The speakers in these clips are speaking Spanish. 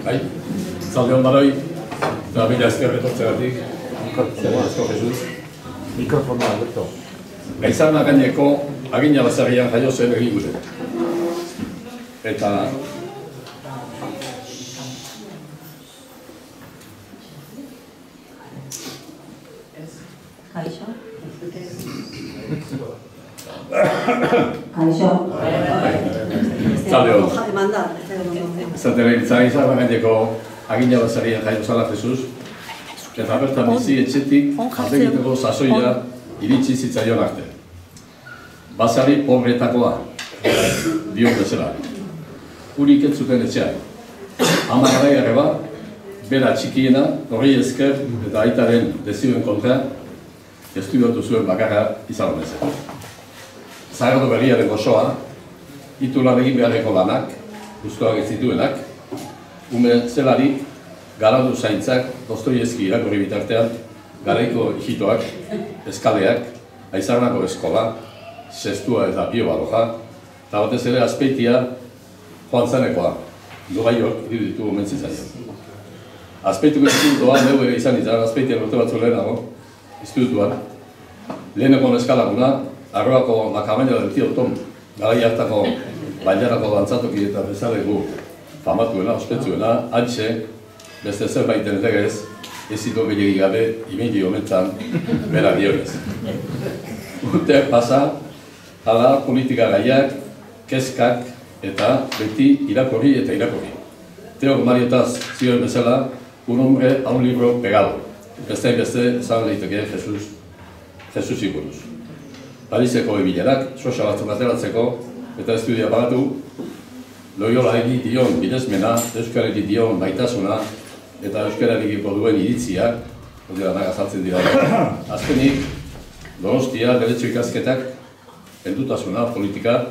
Bai, zalde hon baroi, eta bila ezker etortzegatik. Asko, Jesus. Mikrofonoa, Alberto. Gaizarna gaineko agina bazarrian jaio zen egigure. Eta Kaixo? Kaixo? zalde hon. Zaten gaizarna gaineko agina bazarrian jaio zala Jesus. Eta bertan bizi etxetik jardegiteko sasoia iritsi zitzaion arte. Basari pobretakoa, dio bezala. Urik ez zuten etxeak. Ama garaigarre bat, bera txikiena, horri esker eta aitaren dezioen kontra, estudiatu zuen bakarra izan honezen. Zagardo berriaren gozoa, itulan egin beharreko lanak, guztuak ez zituenak, ume zelarik, garadu zaintzak, Dostoievski irakurri bitartean, garaiko hijitoak, eskaleak, Aizarnako eskola, Sestua eta Pio Baroja, eta batez ere Azpeitia Joan Zanekoa, Gogaiok iruditu omentzi zaio. Azpeituko institutua neu ere izan izan, Azpeitian urte batzu lehenago, institutuan, leheneko eskalaguna, Arroako Makamaina del Tío Tom, garai hartako bailarako dantzatoki eta bezalegu famatuena, ospetsuena, antxe, beste zerbaiten legez, ez zitu gehiagik gabe, imindi honetan, bera dionez. Urteak pasa, hala politika gaiak, kezkak, eta beti irakorri eta irakorri. Teok Mariotaz zioen bezala, un hombre a un libro pegado. Beste zan leiteke Jesus ikuruz. Pariseko ebilerak, sosa batzuk ateratzeko, eta estudia pagatu, Loyola egi dion bidezmena, Euskarari dion baitasuna, eta Euskararekiko duen iritzia, naga azaltzen dira. Azkenik, Donostia, Derecho ikasketak, heldutasuna, politika,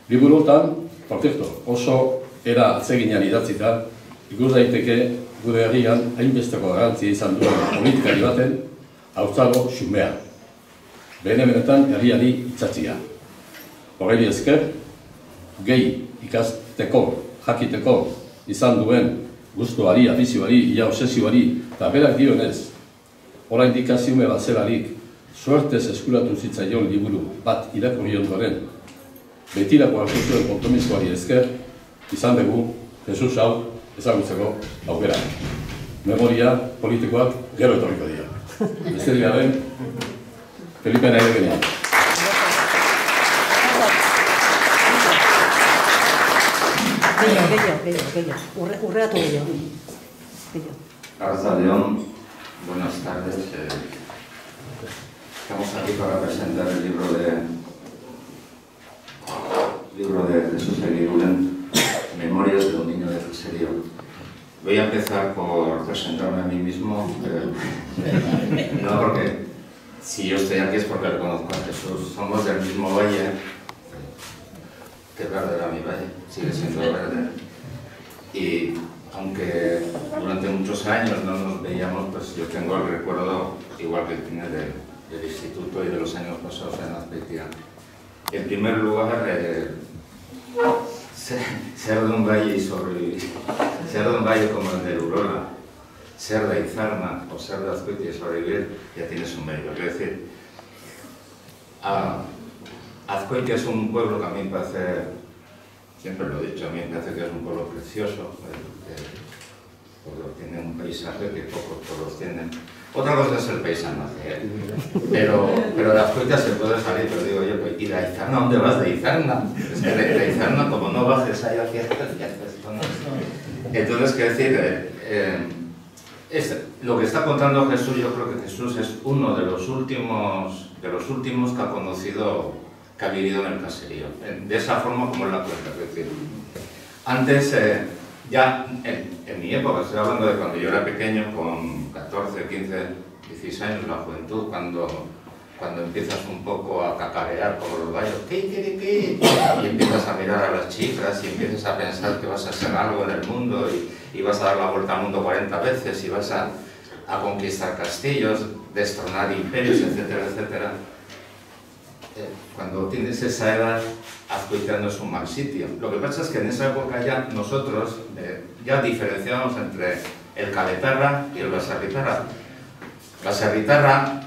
liburuotan, por cierto, oso era atseginan idatzita, ikus daiteke gure herrian hainbesteko garrantzia izan duen politikari baten, haurtzago xumea. Benetan herriari itzatzia. Horreli esker, gehi ikasteko, jakiteko izan duen gustuari, afizioari, ia obsesioari, eta berak dionez, orain dikaziume bat zelarik, suertez eskuratu zitzaion liburu bat irakurri ondoren, betirako hartu zuen konpromisoari esker, izan dugu, Jesus hau ezagutzeko aukera. Memoria politikoak gero etorriko dira. Besterik gabe, Felipe nahi genean. Urreatu gehiago. Arratsaldeon, buenas tardes. Estamos aquí para presentar el libro de Jesús Eguiguren, Memorias de un niño de Caserío. Voy a empezar por presentarme a mí mismo, no porque si yo estoy aquí es porque le conozco a Jesús. Somos del mismo valle, que verde era mi valle, sigue siendo verde. Y aunque durante muchos años no nos veíamos, pues yo tengo el recuerdo, igual que tiene del instituto y de los años pasados en Azpeitia. En primer lugar, ser de un valle y sobrevivir, ser de un valle como el de Urola, ser de Aizarna o ser de Azpeitia y sobrevivir, ya tienes un mérito. Quiero decir, Azpeitia es un pueblo que a mí me parece, siempre lo he dicho, a mí me parece que es un pueblo precioso, porque tiene un paisaje que pocos pueblos tienen. Otra cosa es el paisaje, pero de Azpeitia se puede salir, pero digo yo, ¿y de Aizarna? ¿Dónde vas de Aizarna? Es que de Aizarna, como no bajes ahí hacia esto, no. Entonces, quiero decir, lo que está contando Jesús, yo creo que Jesús es uno de los últimos que ha conocido, que ha vivido en el caserío, de esa forma como él la cuenta. Es decir, antes, ya en mi época, estoy hablando de cuando yo era pequeño, con 14, 15, 16 años, la juventud, cuando empiezas un poco a cacarear por los valles, ¿qué? Y empiezas a mirar a las chicas y empiezas a pensar que vas a ser algo en el mundo y vas a dar la vuelta al mundo 40 veces y vas a conquistar castillos, destronar imperios, etcétera, etcétera. Cuando tienes esa edad, Azkoitia no es un mal sitio. Lo que pasa es que en esa época ya nosotros ya diferenciábamos entre el caletarra y el baserritarra. Baserritarra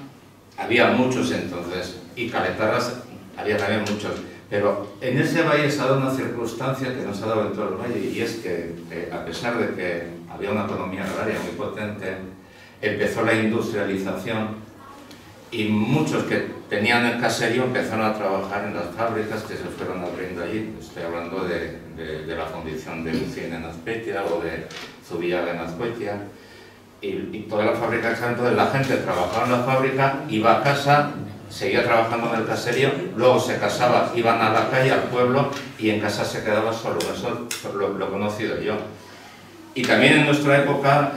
había muchos entonces y caletarras había también muchos. Pero en ese valle se ha dado una circunstancia que no se ha dado en todo el valle, y es que a pesar de que había una economía agraria muy potente, empezó la industrialización y muchos que tenían el caserío empezaron a trabajar en las fábricas que se fueron abriendo allí. Estoy hablando de la fundición de Lucien en Azpeitia o de Zubillaga en Azkoitia. Y toda la fábrica, entonces la gente trabajaba en la fábrica, iba a casa, seguía trabajando en el caserío, luego se casaba, iban a la calle, al pueblo, y en casa se quedaba solo. Eso lo he conocido yo. Y también en nuestra época,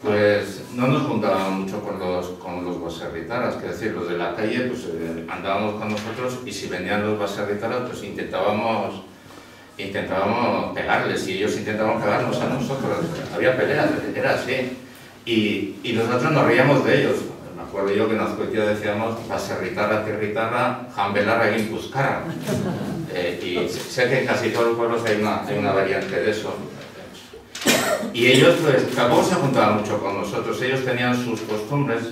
pues no nos juntábamos mucho con los baserritarras, que decir, los de la calle, pues andábamos con nosotros, y si venían los baserritarras, pues intentábamos pegarles, y ellos intentaban pegarnos a nosotros. Había peleas, era así. Y nosotros nos reíamos de ellos. Me acuerdo yo que en Azkoitia decíamos baserritarra, tirritarra, jambelarra y impuscara. Y sé que en casi todos los pueblos hay una variante de eso. Y ellos, pues, tampoco se juntaban mucho con nosotros. Ellos tenían sus costumbres.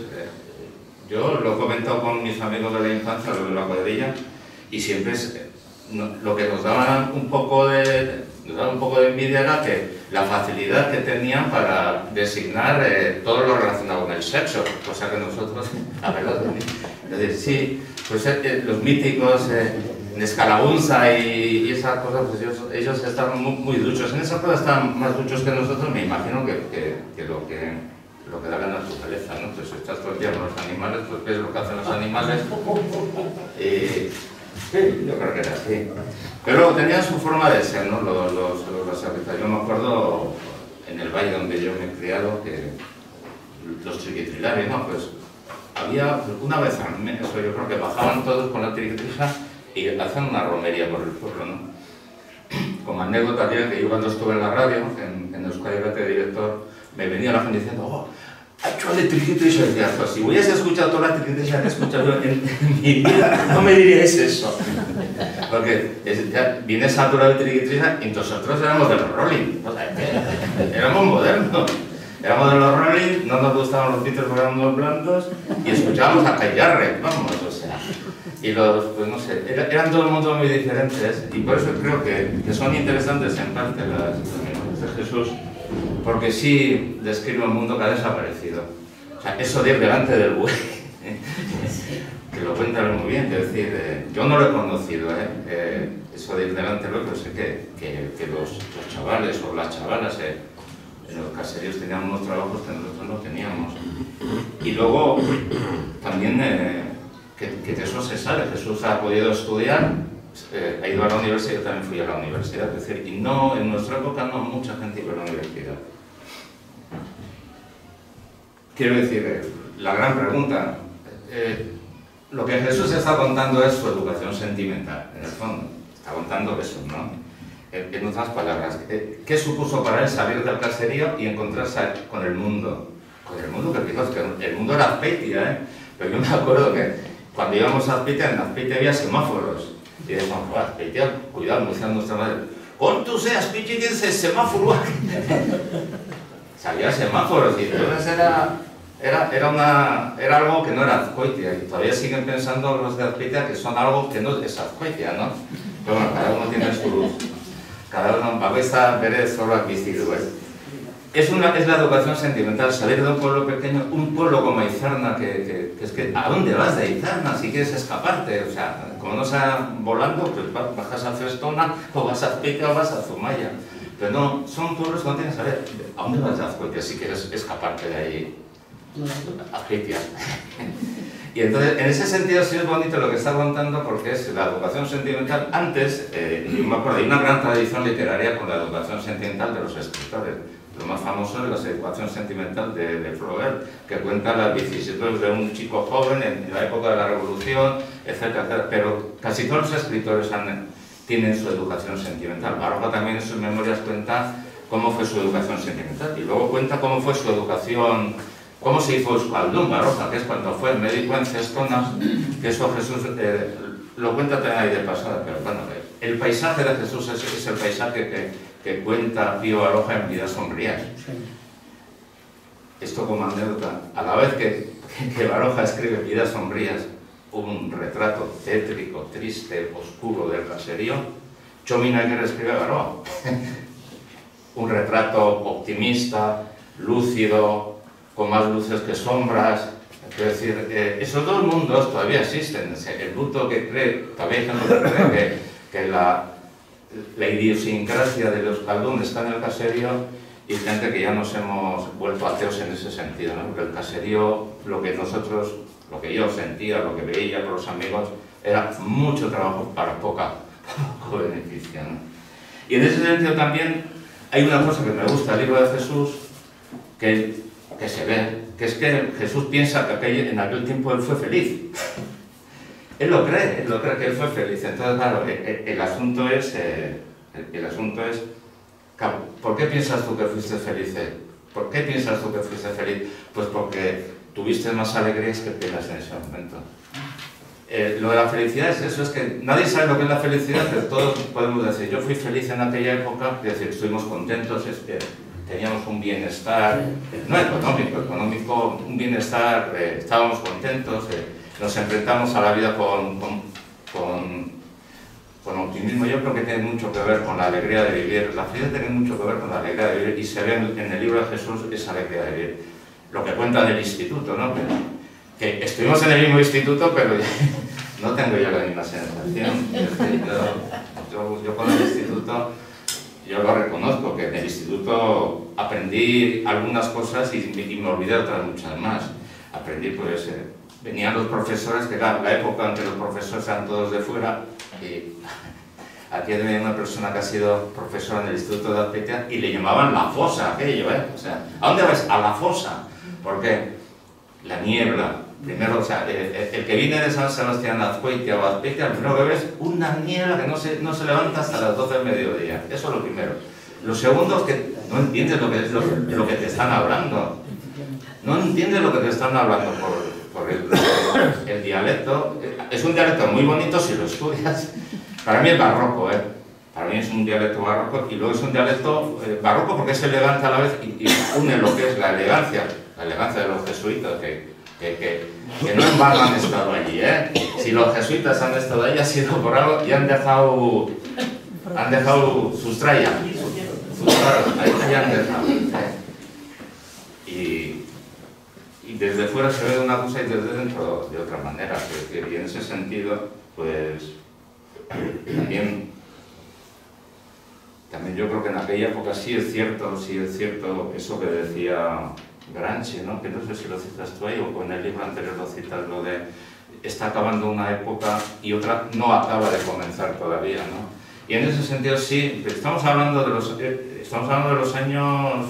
Yo lo he comentado con mis amigos de la infancia, los de la cuadrilla, y siempre lo que nos daba un poco de envidia era que la facilidad que tenían para designar todo lo relacionado con el sexo, cosa que nosotros, la verdad, es decir, sí, pues los míticos de Escalagunza y esas cosas, pues ellos estaban muy duchos. En esa cosa estaban más duchos que nosotros, me imagino que lo que da la naturaleza, ¿no? Pues estás todo el día con los animales, pues ves lo que hacen los animales. Sí, yo creo que era así. Pero luego tenían su forma de ser, ¿no? Los baserritarras. Yo me acuerdo en el valle donde yo me he criado que los triquitrilares, ¿no? Pues había una vez al mes, yo creo que bajaban todos con la triquitrija y hacían una romería por el pueblo, ¿no? Como anécdota, que yo cuando estuve en la radio, en Euskadi Irratia de director, me venía la gente diciendo, oh, ha hecho de triquitrija. Y decía, pues si hubieras escuchado toda la triquitrija que he escuchado yo en mi vida, no me diríais eso. Porque ya viene saturado de triquitrija y nosotros éramos de los Rolling, o sea, éramos modernos. Éramos de los Rolling, no nos gustaban los Beatles porque eran unos blancos y escuchábamos a Cayarre, vamos, o sea. Y pues no sé, eran todo el mundo muy diferentes, y por eso creo que son interesantes en parte las memorias de Jesús, porque sí describe un mundo que ha desaparecido. O sea, eso de ir delante del buey, que lo cuenta muy bien, es decir, yo no lo he conocido, eso de ir delante del buey, pero sé que los chavales o las chavalas en los caseríos tenían unos trabajos que nosotros no teníamos. Y luego también que de eso se sale. Jesús ha podido estudiar, ha ido a la universidad, yo también fui a la universidad, es decir, y no, en nuestra época no mucha gente iba a la universidad. Quiero decir, la gran pregunta, lo que Jesús está contando es su educación sentimental, en el fondo, está contando eso, ¿no? En otras palabras, ¿qué supuso para él salir del caserío y encontrarse con el mundo? Con el mundo que fijaos, que el mundo era Azpeitia, pero yo me acuerdo que cuando íbamos a Azpeitia, en Azpeitia había semáforos. Y decíamos, Azpeitia, cuidado, me decía nuestra madre, con tu seas, Azpeitia, ese semáforo. Salía semáforos y entonces era algo que no era Azkoitia. Y todavía siguen pensando los de Azpeitia que son algo que no es Azkoitia, ¿no? Pero bueno, cada uno tiene su... Cada uno, Bagoista Pérez solo aquí sido, es la educación sentimental, salir de un pueblo pequeño, un pueblo como Aizarna, que es que ¿a dónde vas de Aizarna si quieres escaparte? O sea, como no sea volando, pues bajas a Festona, o vas a Azpeitia o vas a Zumaya. Pero no, son pueblos que no tienes que saber ¿a dónde vas a Azpeitia si quieres escaparte de ahí? Azpeitia. Y entonces, en ese sentido sí es bonito lo que está contando, porque es la educación sentimental. Antes, me acuerdo, hay una gran tradición literaria con la educación sentimental de los escritores. Lo más famoso es la educación sentimental de Flaubert, que cuenta las vicisitudes de un chico joven en la época de la Revolución, etcétera, etcétera. Pero casi todos los escritores tienen su educación sentimental. Baroja también en sus memorias cuenta cómo fue su educación sentimental, y luego cuenta cómo fue su educación. ¿Cómo se hizo Euskaldun, Baroja? Que es cuando fue médico en Cestonas, que eso Jesús lo cuenta también ahí de pasada, pero bueno, el paisaje de Jesús es el paisaje que cuenta Pío Baroja en Vidas Sombrías. Esto como anécdota, a la vez que Baroja escribe Vidas Sombrías, un retrato tétrico, triste, oscuro del caserío, Chomina escribe Baroja. Un retrato optimista, lúcido, con más luces que sombras. Es decir, esos dos mundos todavía existen. El luto que cree, todavía hay gente que cree que la idiosincrasia de los Euskaldun está en el caserío, y gente que ya nos hemos vuelto ateos en ese sentido, ¿no? Porque el caserío, lo que yo sentía, lo que veía con los amigos, era mucho trabajo para poco beneficio, ¿no? Y en ese sentido también hay una cosa que me gusta del libro de Jesús, que se ve, que es que Jesús piensa que en aquel tiempo él fue feliz. Él lo cree que él fue feliz. Entonces, claro, el asunto es, ¿por qué piensas tú que fuiste feliz? ¿Por qué piensas tú que fuiste feliz? Pues porque tuviste más alegrías que penas en ese momento. Lo de la felicidad es eso, es que nadie sabe lo que es la felicidad, pero todos podemos decir, yo fui feliz en aquella época, es decir, estuvimos contentos, teníamos un bienestar, no económico, un bienestar, estábamos contentos, nos enfrentamos a la vida con optimismo. Yo creo que tiene mucho que ver con la alegría de vivir. La felicidad tiene mucho que ver con la alegría de vivir, y se ve en el libro de Jesús esa alegría de vivir. Lo que cuenta del instituto, ¿no? Que estuvimos en el mismo instituto, pero no tengo yo la misma sensación. Yo con el instituto, yo lo reconozco, que en el instituto aprendí algunas cosas y me olvidé otras muchas más. Aprendí, pues, venían los profesores, que era la época en que los profesores eran todos de fuera, y aquí venía una persona que ha sido profesora en el Instituto de Azpeitia y le llamaban la fosa, aquello, O sea, ¿a dónde vas? A la fosa. ¿Por qué? La niebla. Primero, o sea, el que viene de San Sebastián a Azpeitia o Azpeitia, lo primero que ves es una niebla que no se levanta hasta las 12 del mediodía. Eso es lo primero. Lo segundo es que no entiendes lo que te están hablando. No entiendes lo que te están hablando por el dialecto. Es un dialecto muy bonito si lo estudias. Para mí es barroco, Para mí es un dialecto barroco, y luego es un dialecto barroco porque es elegante a la vez y une lo que es la elegancia de los jesuitas, que no en vano han estado allí, Si los jesuitas han estado allí ha sido por algo y han dejado sus trayas, ahí han dejado. Y desde fuera se ve de una cosa y desde dentro de otra manera, y en ese sentido, pues, también yo creo que en aquella época sí es cierto eso que decía Gramsci, ¿no? Que no sé si lo citas tú ahí o en el libro anterior lo citas, lo de está acabando una época y otra no acaba de comenzar todavía, ¿no? Y en ese sentido sí, estamos hablando de los años.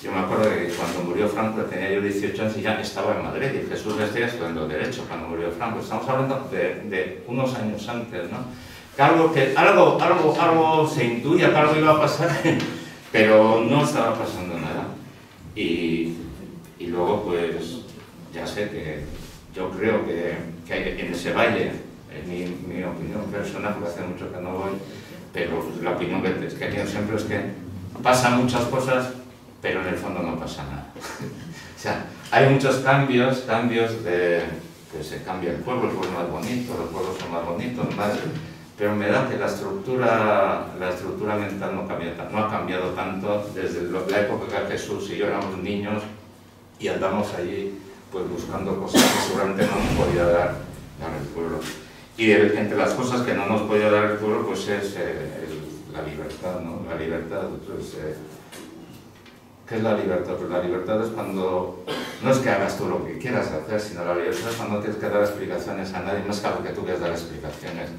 Yo me acuerdo que cuando murió Franco tenía yo 18 años y ya estaba en Madrid, y Jesús decía estudiando Derecho cuando murió Franco. Estamos hablando de unos años antes, ¿no? Que algo se intuía que algo iba a pasar, pero no estaba pasando nada. Y luego, pues, ya sé que yo creo que en ese valle, en mi opinión personal, porque hace mucho que no voy, pero la opinión que tengo siempre es que pasan muchas cosas, pero en el fondo no pasa nada. O sea, hay muchos cambios que se cambia el pueblo es más bonito, los pueblos son más bonitos, más, pero me da que la estructura mental no ha cambiado tanto desde la época que Jesús y yo éramos niños y andamos allí pues buscando cosas que seguramente no nos podía dar el pueblo. Y entre las cosas que no nos podía dar el pueblo pues es la libertad, ¿no? La libertad, pues, ¿qué es la libertad? Pues la libertad es cuando no es que hagas tú lo que quieras hacer, sino la libertad es cuando no tienes que dar explicaciones a nadie, más que a lo que tú quieres dar explicaciones.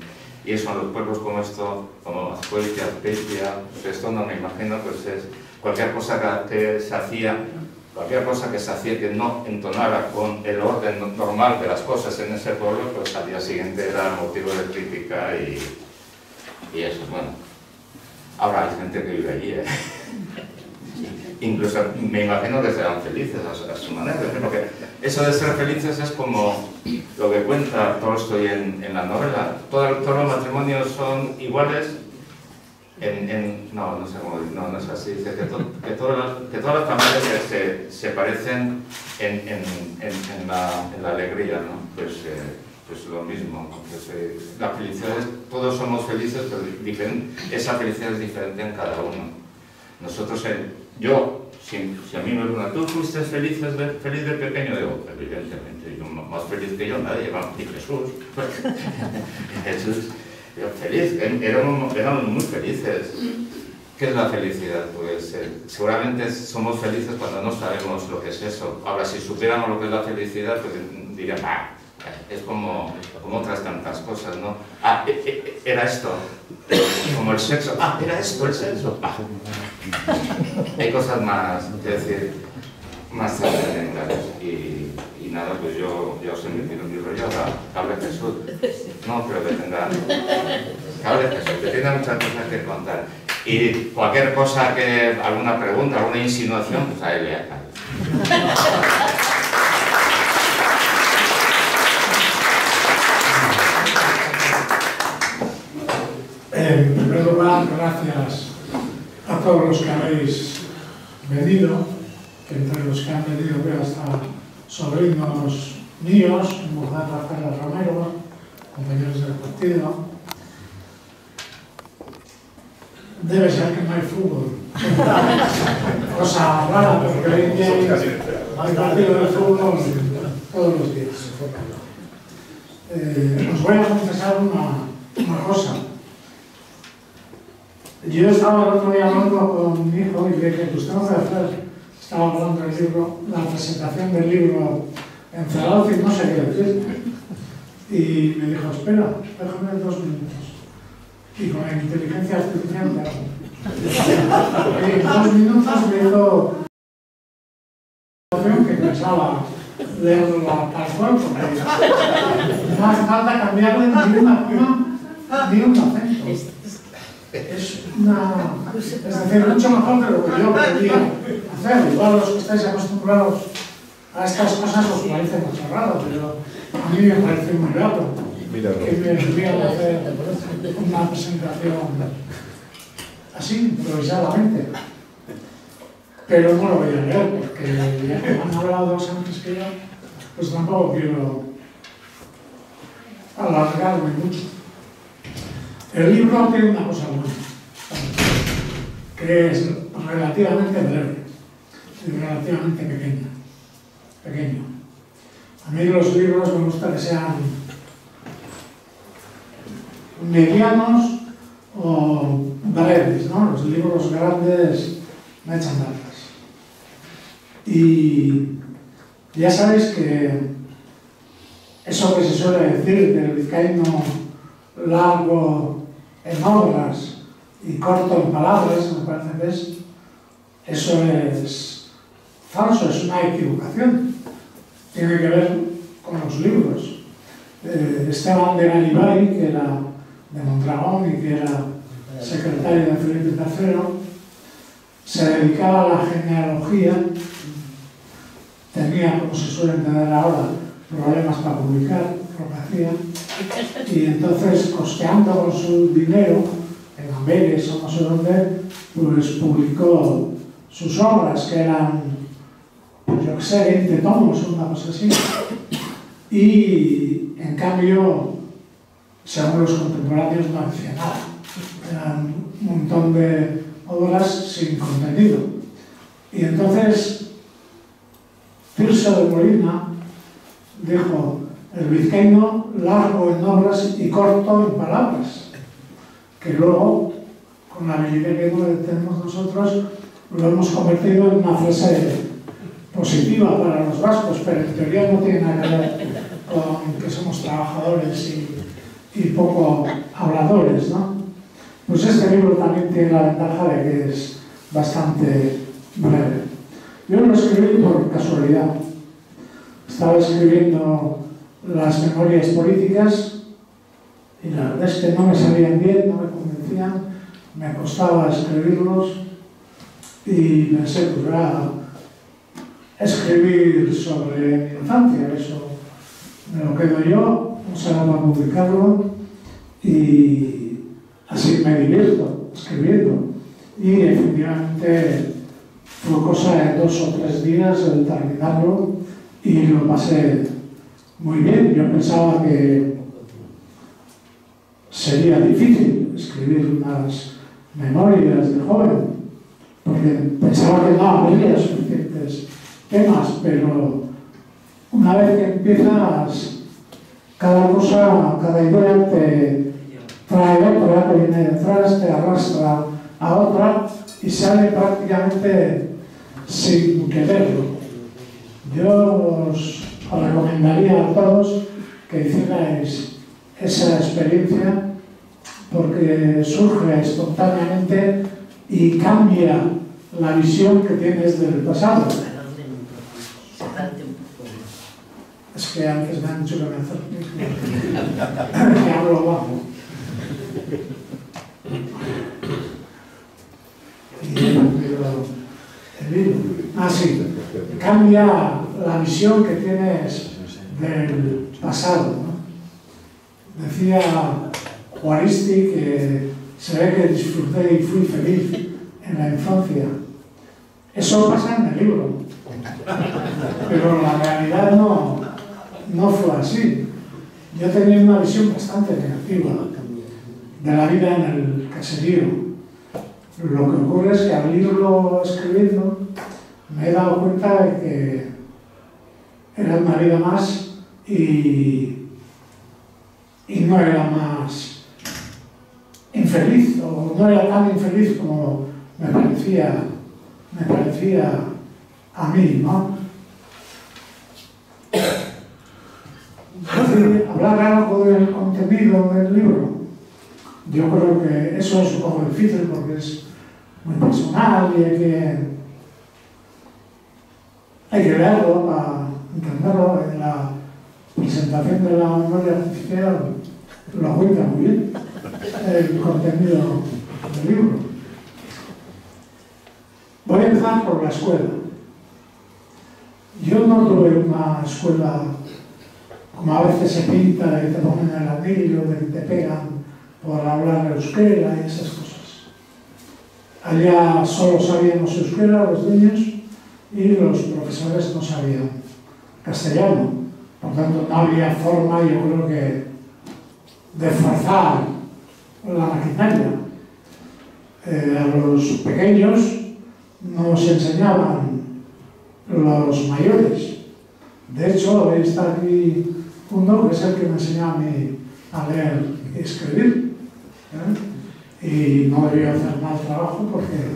Y eso en los pueblos como esto, como Azpeitia, pues esto no me imagino, pues es cualquier cosa que se hacía que no entonara con el orden normal de las cosas en ese pueblo, pues al día siguiente era motivo de crítica y eso, bueno. Ahora hay gente que vive allí, Incluso me imagino que serán felices a su manera, porque eso de ser felices es como lo que cuenta Tolstoy en la novela. Todos los matrimonios son iguales no sé cómo decir, no es así, dice que todas las familias se parecen en la alegría, ¿no? Pues lo mismo, la felicidad todos somos felices, pero esa felicidad es diferente en cada uno. Nosotros, si a mí me preguntan, ¿tú fuiste feliz de pequeño? Digo, evidentemente, yo más feliz que yo, nadie, y Jesús. Jesús, yo feliz, éramos muy felices. ¿Qué es la felicidad? Pues seguramente somos felices cuando no sabemos lo que es eso. Ahora, si supiéramos lo que es la felicidad, pues dirían, es como otras tantas cosas, ¿no? Era esto, como el sexo, era esto el sexo. Hay cosas más, es decir, más trascendentales. Y nada, pues yo os he metido en mi rollo, que hable Jesús. No creo que tenga... Que hable Jesús, que tenga muchas cosas que contar. Y cualquier cosa, alguna pregunta, alguna insinuación, pues a él le haga. En primer lugar, gracias a todos los que habéis venido, que entre los que han venido veo hasta sobrinos míos, mujer Rafael Romero, compañeros del partido. Debe ser que no hay fútbol. Cosa rara, porque hoy en día hay partido de fútbol todos los días. Os voy a confesar una cosa. Yo estaba el otro día hablando con mi hijo y le dije, pues tengo que hacer, estaba hablando del libro, la presentación del libro Encerrados y no sé qué decir. Y me dijo, espera, déjame 2 minutos. Y con la inteligencia artificial te hago. Y en 2 minutos me hizo que pensaba leerla tal cual, porque no hace falta cambiarle ni una coma ni un acento. Es decir, mucho mejor de lo que yo quería hacer. Igual los que estáis acostumbrados a estas cosas os parece más raro, pero a mí me parece muy grato que me envían a hacer una presentación así, improvisadamente. Pero no lo voy a leer, porque ya que han hablado 2 antes que yo, pues tampoco quiero alargarme mucho. El libro tiene una cosa buena, que es relativamente breve y relativamente pequeño. A mí los libros me gusta que sean medianos o breves, ¿no? Los libros grandes me echan largas. Y ya sabéis que eso que se suele decir del vizcaíno largo en obras y corto en palabras, me parece que eso es falso, es una equivocación. Tiene que ver con los libros. Esteban de Garibay, que era de Mondragón y que era secretario de Felipe III, se dedicaba a la genealogía, tenía, como se suele entender ahora, problemas para publicar lo que hacía, y entonces, costeando con su dinero, en Amberes o no sé dónde, pues publicó sus obras, que eran, pues yo que sé, 20 tomos o una cosa así. Y, en cambio, según los contemporáneos, no decía nada. Eran un montón de obras sin contenido. Y entonces, Tirso de Molina dijo: el vizcaíno largo en obras y corto en palabras, que luego, con la habilidad que tenemos nosotros, lo hemos convertido en una frase positiva para los vascos, pero en teoría no tiene nada que ver con que somos trabajadores y poco habladores, ¿no? Pues este libro también tiene la ventaja de que es bastante breve. Yo lo escribí por casualidad. Estaba escribiendo las memorias políticas y la verdad es que no me salían bien, no me convencían, me costaba escribirlos y pensé, pues voy a escribir sobre mi infancia, eso me lo quedo yo, no sé cómo publicarlo, y así me divierto escribiendo. Y efectivamente fue cosa de 2 o 3 días el terminarlo y lo pasé muy bien. Yo pensaba que sería difícil escribir unas memorias de joven, porque pensaba que no habría suficientes temas, pero una vez que empiezas, cada cosa, cada idea te trae otra, te viene detrás, te arrastra a otra y sale prácticamente sin quererlo. Yo os recomendaría a todos que hicierais esa experiencia, porque surge espontáneamente y cambia la visión que tienes del pasado. Es que antes me han dicho que me acerque, que hablo bajo. Y he perdido el hilo. Ah, sí. Cambia la visión que tienes del pasado, ¿no? Decía Juaristi que se ve que disfruté y fui feliz en la infancia. Eso pasa en el libro, pero la realidad no fue así. Yo tenía una visión bastante negativa de la vida en el caserío. Lo que ocurre es que al irlo escribiendo me he dado cuenta de que era una vida más y no era más infeliz, o no era tan infeliz como me parecía a mí, ¿no? Hablar algo del contenido del libro, yo creo que eso es un poco difícil porque es muy personal y hay que leerlo para entenderlo. En la presentación de la memoria artificial lo cuenta muy bien el contenido del libro. Voy a empezar por la escuela. Yo no tuve una escuela como a veces se pinta, de que te ponen el anillo, de que te pegan por hablar euskera y esas cosas. Allá solo sabíamos euskera los niños y los profesores no sabían castellano. Por tanto, no había forma, yo creo que, de forzar la maquinaria. A los pequeños nos enseñaban los mayores. De hecho, está aquí uno que es el que me enseñó a mí a leer y escribir. Y no debía hacer mal trabajo porque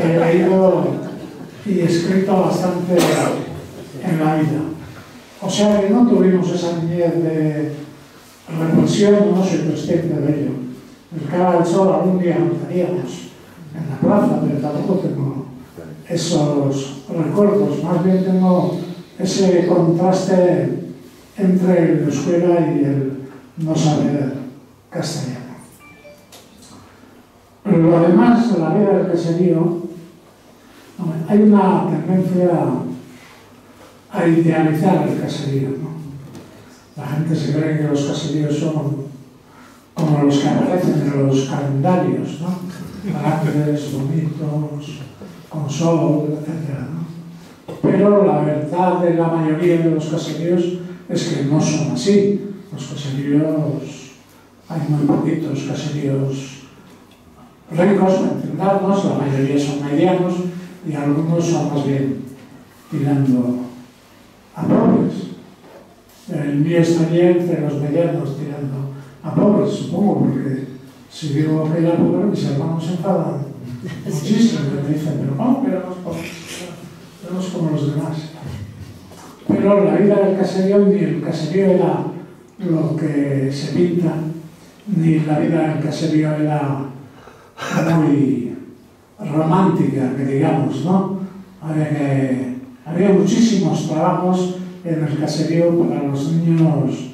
he leído y escrito bastante en la vida. O sea que no tuvimos esa niñez de represión, no soy consciente de ello. El cara del sol algún día notaríamos en la plaza, pero tampoco tengo esos recuerdos. Más bien tengo ese contraste entre la escuela y el no saber castellano. Lo demás, la vida del caserío, hay una tendencia a idealizar el caserío, ¿no? La gente se cree que los caseríos son como los que aparecen en los calendarios, ¿no? Grandes, bonitos, con sol, etc., ¿no? Pero la verdad de la mayoría de los caseríos es que no son así. Los caseríos, hay muy poquitos caseríos ricos, para entendernos, la mayoría son medianos y algunos son más bien tirando a pobres. El mío estaría entre los medianos tirando a pobres, supongo, porque si digo que era pobre, mis hermanos se enfadan muchísimo y me dicen, pero ¿cómo que éramos pobres? Éramos como los demás. Pero la vida del caserío, ni el caserío era lo que se pinta, ni la vida del caserío era muy romántica, que digamos, ¿no? Había muchísimos trabajos en el caserío para los niños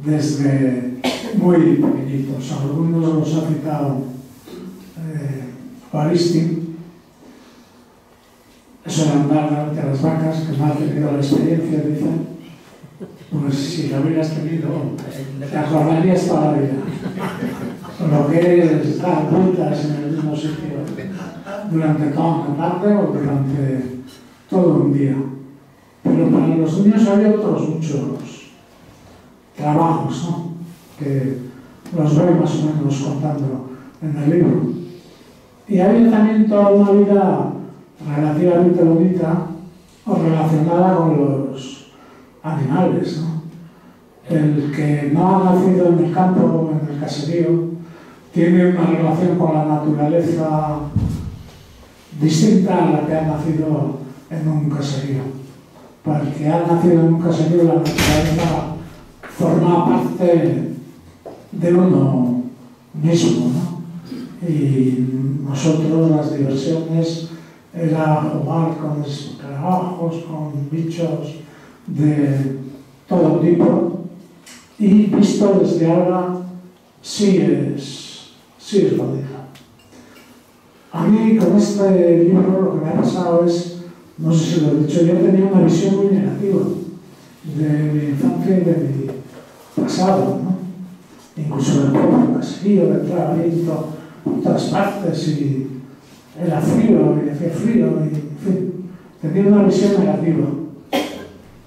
desde muy pequeñitos. Algunos los ha citado Juaristi, eso de andar delante de las vacas, que no ha tenido la experiencia, dicen, pues si lo hubieras tenido, te acordarías toda la vida. Lo que es dar vueltas en el mismo sitio durante toda una tarde o durante todo un día. Pero para los niños había otros muchos trabajos, ¿no? Que los voy más o menos contando en el libro. Y había también toda una vida relativamente bonita o relacionada con los animales, ¿no? El que no ha nacido en el campo o en el caserío tiene una relación con la naturaleza distinta a la que ha nacido en un caserío. Para el que ha nacido en un caserío, la naturaleza forma parte de uno mismo, ¿no? Y nosotros, las diversiones, era jugar con escarabajos, con bichos de todo tipo, y visto desde ahora sí es bonito. A mí con este libro lo que me ha pasado es, no sé si lo he dicho, yo tenía una visión muy negativa de mi infancia y de mi pasado, ¿no? Incluso del propio caserío, de entrar ahí por todas partes y era frío y hacía frío y en fin, tenía una visión negativa.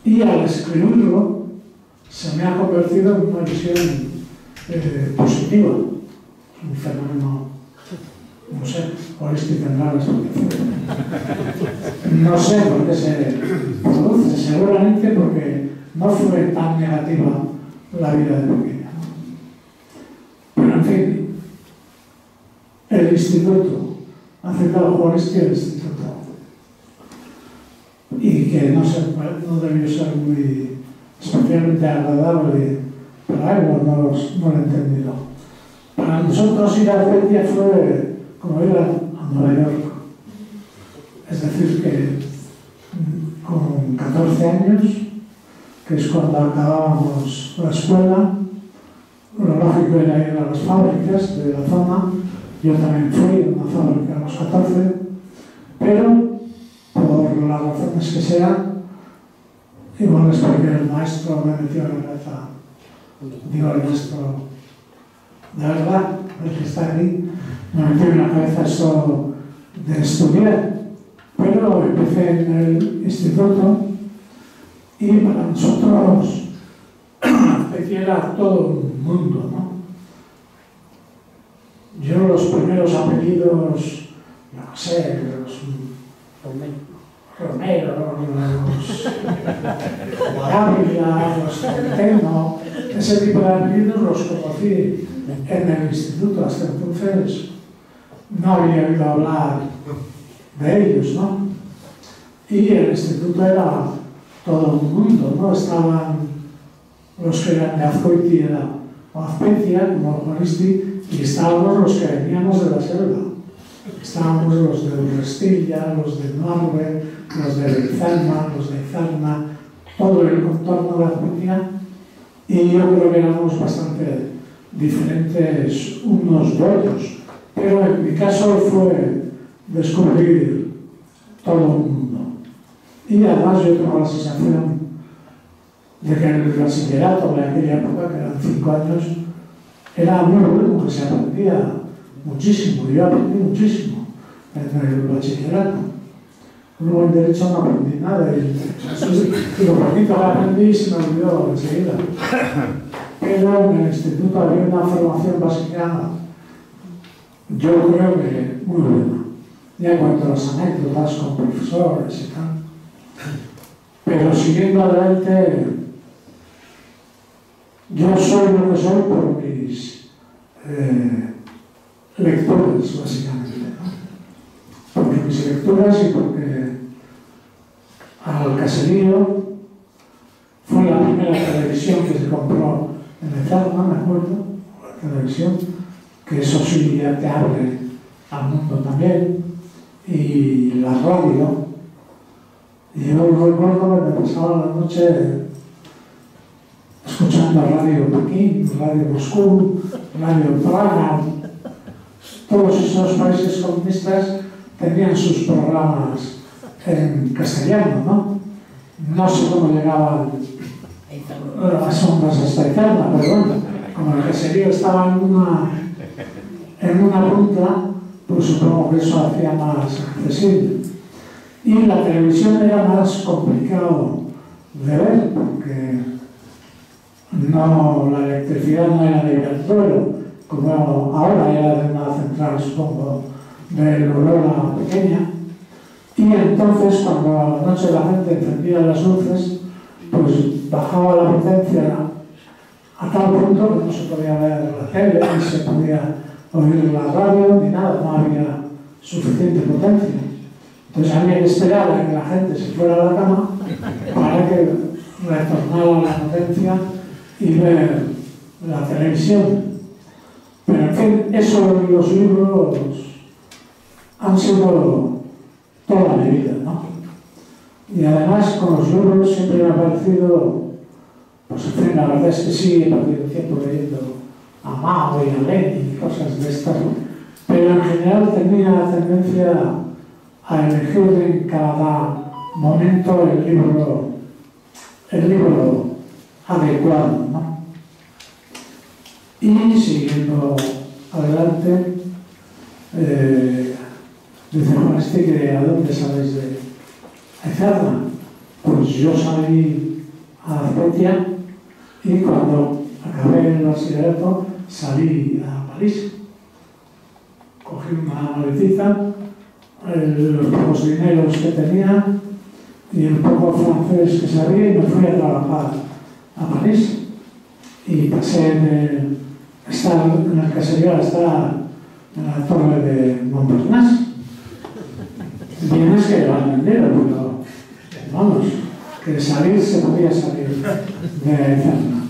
Y al escribirlo se me ha convertido en una visión positiva. Un fenómeno, no sé, Oresti tendrá la explicación. No sé por qué se produce, seguramente porque no fue tan negativa la vida de pequeña. Pero en fin, el instituto, ha citado Oresti el instituto, y que no debió ser muy especialmente agradable para él, no lo he entendido. Para nosotros ir a Betia fue como ir a Nueva York. Es decir, que con 14 años, que es cuando acabábamos la escuela, lo lógico era ir a las fábricas de la zona. Yo también fui a una fábrica a los 14, pero por las razones que sean, igual es porque el maestro me metió en la cabeza, digo el maestro, de verdad, el que está aquí, me metió en la cabeza esto de estudiar. Pero empecé en el instituto y para nosotros era todo un mundo, ¿no? Yo los primeros apellidos, no sé, los Romero, los Ávila, los Centeno, ese tipo de apellidos los conocí en el instituto. Hasta entonces no había oído hablar de ellos, ¿no? Y el instituto era todo un mundo, ¿no? Estaban los que eran de Azcoitia o Azpeitia, como Juanisti, y estábamos los que veníamos de la selva. Estábamos los de Urrestilla, los de Norbe, los de Leizarna, los de Izarna, todo el contorno de Azpeitia, y yo creo que éramos bastante diferentes unos de otros. Pero en mi caso fue descubrir todo el mundo. Y además yo tengo la sensación de que el bachillerato de aquella época, que eran 5 años, era muy bueno, que se aprendía muchísimo. Yo aprendí muchísimo en el bachillerato. Luego en Derecho no aprendí nada y lo poquito que aprendí se me olvidó enseguida. Pero en el instituto había una formación básica, yo creo que muy buena. Ya en cuanto a las anécdotas con profesores y tal. Pero siguiendo adelante, yo soy lo que soy por mis lecturas, básicamente, ¿no? Por mis lecturas y porque al caserío fue la primera televisión que se compró en Ezarna, me acuerdo, la televisión, que eso sí ya te abre al mundo también, y la radio. Y yo recuerdo que me pasaba la noche escuchando Radio Pekín, Radio Moscú, Radio Praga. Todos esos países comunistas tenían sus programas en castellano, ¿no? No sé cómo llegaban las ondas hasta Eterna, pero bueno, como el caserío estaba en una punta, pues supongo que eso hacía más accesible. Y la televisión era más complicado de ver, porque no, la electricidad no era de Iberdrola, como ahora era de una central, supongo, de Aurora pequeña. Y entonces, cuando a la noche la gente encendía las luces, pues bajaba la potencia a tal punto que no se podía ver la tele, ni se podía oír la radio, ni nada, no había suficiente potencia. Entonces había que esperar a que la gente se fuera a la cama para que retornara la potencia y ver la televisión. Pero en fin, eso y los libros han sido toda mi vida, ¿no? Y además con los libros siempre me ha parecido, pues en fin, la verdad es que sí, he perdido tiempo leyendo a Mao y a Lenin y cosas de estas, pero en general tenía tendencia a elegir en cada momento el libro adecuado, ¿no? Y siguiendo adelante, dice Juan Estigre, ¿a dónde sabéis de Ecerna? Pues yo salí a Azpetia y cuando acabé el bachillerato salí a París. Cogí una maletita, los pocos dineros que tenía y el poco francés que sabía y me fui a trabajar a París. Y pasé de estar en el caserío a estar en la torre de Montparnasse. Bien es que llevar dinero, pero vamos, que salir se podía salir de Ecerna.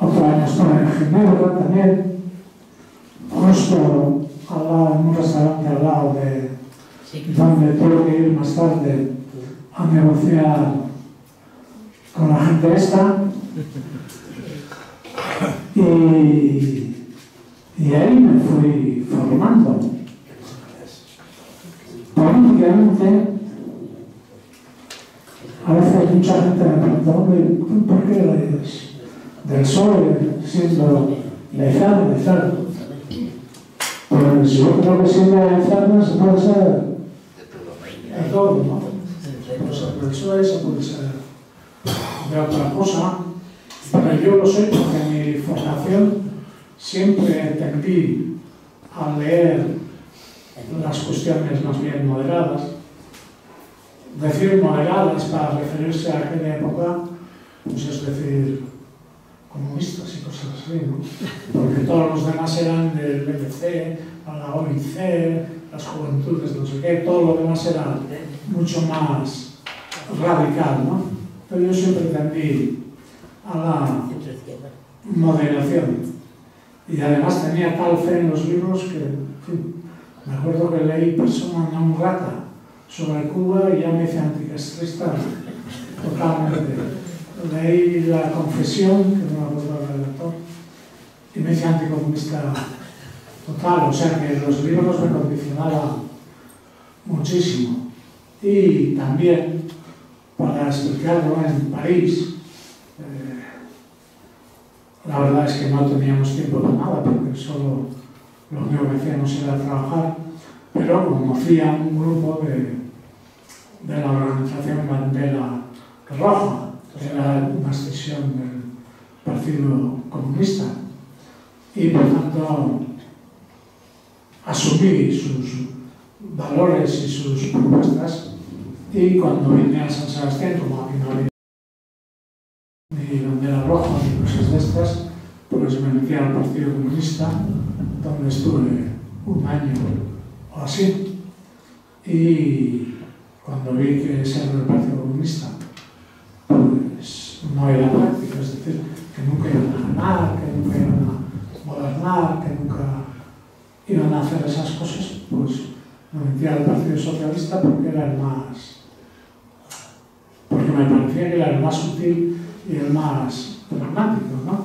Otro año estuve en Ginebra también, justo al lado, en un restaurante al lado de donde tuve que ir más tarde a negociar con la gente esta. Y ahí me fui formando. Políticamente, a veces mucha gente me pregunta, ¿por qué eres del PSOE siendo lezano? Pues yo creo que siendo lezano se puede ser de todo, ¿no? Pues el PSOE se puede ser de otra cosa, pero yo lo sé porque mi formación siempre tendí a leer las cuestiones más bien moderadas. Decir moderadas para referirse a aquella época, pues es decir, comunistas y cosas así, ¿no? Porque todos los demás eran del BBC, a la OIC, las juventudes, no sé qué, todo lo demás era mucho más radical, ¿no? Pero yo siempre tendí a la moderación. Y además tenía tal fe en los libros que, en fin, me acuerdo que leí Persona non grata sobre Cuba y ya me hice anticastrista totalmente. Leí La confesión, que no me acuerdo del redactor, y me hice anticomunista total. O sea que los libros me condicionaban muchísimo. Y también, para explicarlo en París, la verdad es que no teníamos tiempo para nada, porque solo lo único que hacíamos era trabajar, pero conocía un grupo de la organización Bandera Roja, que era una sección del Partido Comunista, y por tanto asumí sus valores y sus propuestas, y cuando vine a San Sebastián, como aquí no había ni bandera roja ni cosas de estas, pues me metí al Partido Comunista, donde estuve un año o así. Y cuando vi que ser del Partido Comunista pues no era práctico, es decir, que nunca iban a ganar, que nunca iban a gobernar, que nunca iban a hacer esas cosas, pues me metí al Partido Socialista porque era el más, porque me parecía que era el más útil y el más pragmático, ¿no?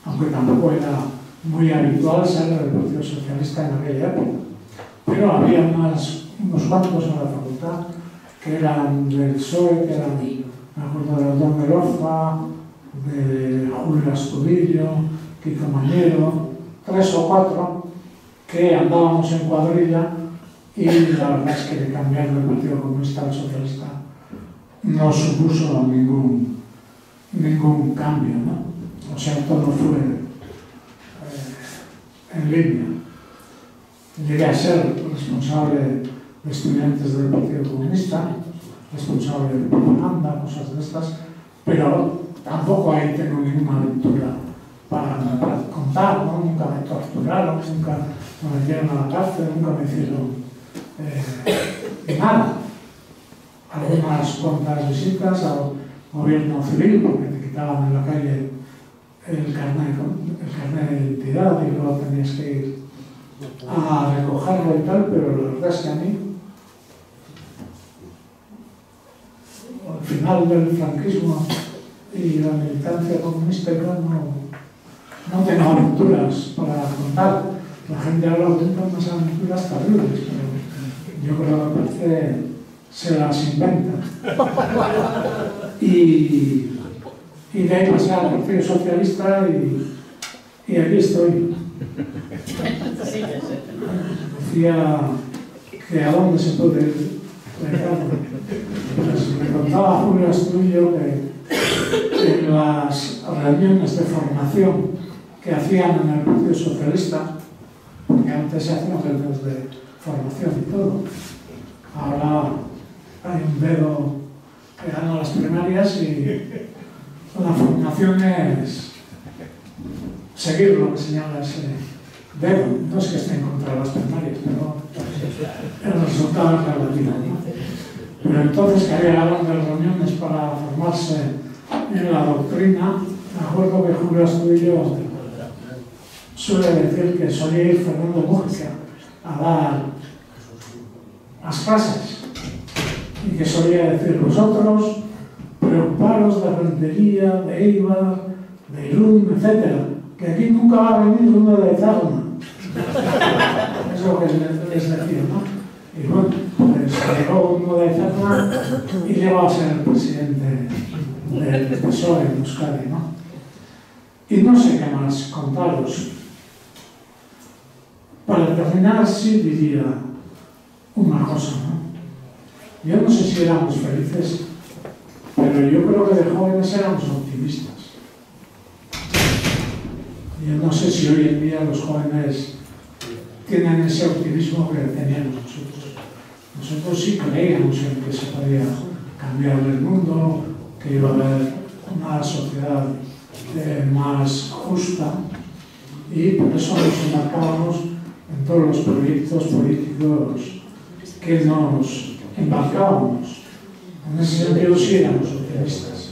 Aunque tampoco era muy habitual ser del Partido Socialista en aquella época. Pero había unos cuantos en la facultad que eran del PSOE, que eran, me acuerdo de Don Melorza, de Julio Astudillo, Kiko Mañero, 3 o 4 que andábamos en cuadrilla, y la verdad es que cambiar del Partido Comunista al Socialista no supuso ningún cambio, ¿no? O sea, todo fue en línea. Llegué a ser responsable de estudiantes del Partido Comunista, responsable de propaganda, cosas de estas, pero tampoco ahí tengo ninguna aventura para contar, ¿no? Nunca me torturaron, nunca me metieron a la cárcel, nunca me hicieron nada. Algunas cuantas visitas al gobierno civil, porque te quitaban en la calle el carnet de identidad y luego tenías que ir a recogerlo y tal, pero la verdad es que a mí, al final del franquismo y la militancia comunista, no tengo aventuras para contar. La gente ahora cuenta unas aventuras terribles, pero yo creo que parece se las inventa. Y de ahí pasé al Partido Socialista y aquí estoy. Decía que a dónde se puede ir. Pues me contaba Julio Astudillo que en las reuniones de formación que hacían en el Partido Socialista, porque antes se hacían reuniones de formación y todo, ahora hay un dedo que gana las primarias y la formación es seguir lo que señala ese dedo. No es que esté en contra de las primarias, pero el resultado es relativo, ¿no? Pero entonces que había grandes reuniones para formarse en la doctrina, me acuerdo que Julio Astudillo suele decir que solía ir Fernando Mújica a dar las clases y que solía decir: vosotros preocuparos de Rentería, de Eibar, de Irún, etc., que aquí nunca va a venir uno de Zarma. Es lo que les decía, ¿no? Y bueno, pues llegó uno de Zarma y llegó a ser el presidente del PSOE en Euskadi, ¿no? Y no sé qué más contaros. Para terminar, sí diría una cosa, ¿no? Yo no sé si éramos felices, pero yo creo que de jóvenes éramos optimistas. Yo no sé si hoy en día los jóvenes tienen ese optimismo que teníamos nosotros. Nosotros sí creíamos en que se podía cambiar el mundo, que iba a haber una sociedad más justa, y por eso nos embarcábamos en todos los proyectos políticos que nos embarcábamos. En ese sentido sí éramos optimistas.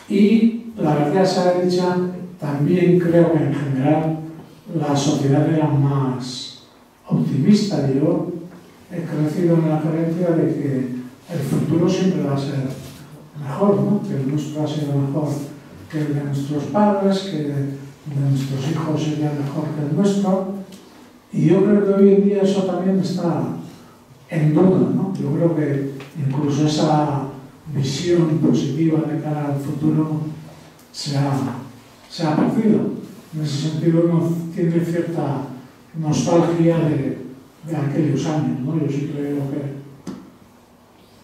Y la verdad sea dicha, también creo que en general la sociedad era más optimista. Yo he crecido en la creencia de que el futuro siempre va a ser mejor, ¿no? Que el nuestro ha sido mejor que el de nuestros padres, que el de nuestros hijos sería mejor que el nuestro. Y yo creo que hoy en día eso también está en duda, ¿no? Yo creo que incluso esa visión positiva de cara al futuro se ha perdido. En ese sentido uno tiene cierta nostalgia de aquellos años, ¿no? Yo sí creo que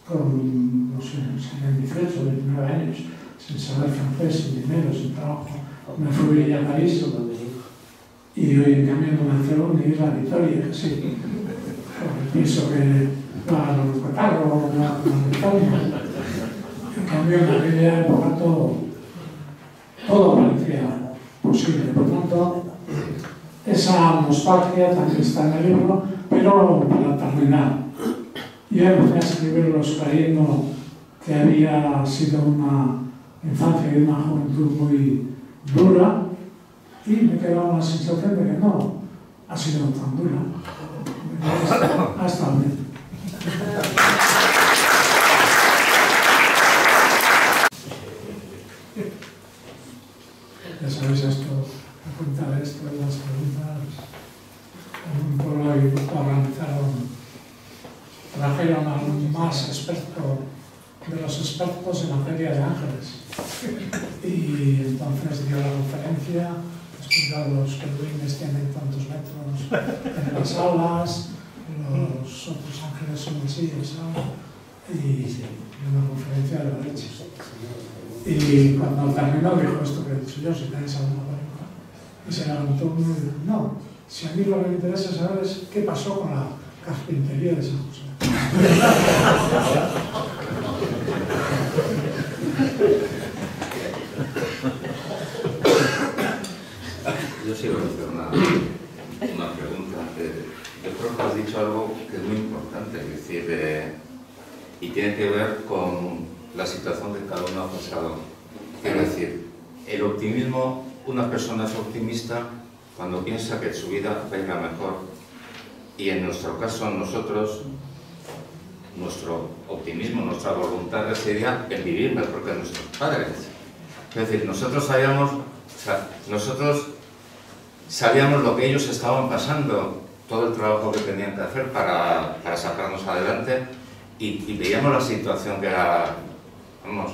con, no sé, 18, 29 años, sin saber francés, sin dinero, sin trabajo, me fui a París, y hoy en cambio no me atrevo ni ir a Vitoria, que sí, porque pienso que va a los catarros, va a Vitoria. En cambio en aquella época todo parecía posible. Por tanto, esa nostalgia también está en el libro, pero para terminar, yo empecé a escribirlos creyendo que había sido una infancia y una juventud muy dura, y me quedaba la sensación de que no ha sido tan dura. Ha estado bien. Ya sabéis esto, a cuenta de esto, de las preguntas, en un pueblo organizaron, trajeron a un mar más experto de los expertos en materia de ángeles. Y entonces dio la conferencia, explicó los querubines tienen tantos metros en las alas, los otros ángeles son así, y una conferencia de la leche. Y cuando terminó dijo esto que he dicho yo, si tenéis alguna pregunta. Y se levantó uno y dijo, no, si a mí lo que me interesa saber es qué pasó con la carpintería de San José. Yo sí voy a hacer una pregunta. Yo creo que has dicho algo que es muy importante, es decir, y tiene que ver con la situación que cada uno ha pasado. Quiero decir, el optimismo, una persona es optimista cuando piensa que su vida va a ir a mejor. Y en nuestro caso, nosotros, nuestro optimismo, nuestra voluntad residía en vivir mejor que nuestros padres. Es decir, nosotros sabíamos lo que ellos estaban pasando, todo el trabajo que tenían que hacer para sacarnos adelante, y veíamos la situación que era, vamos,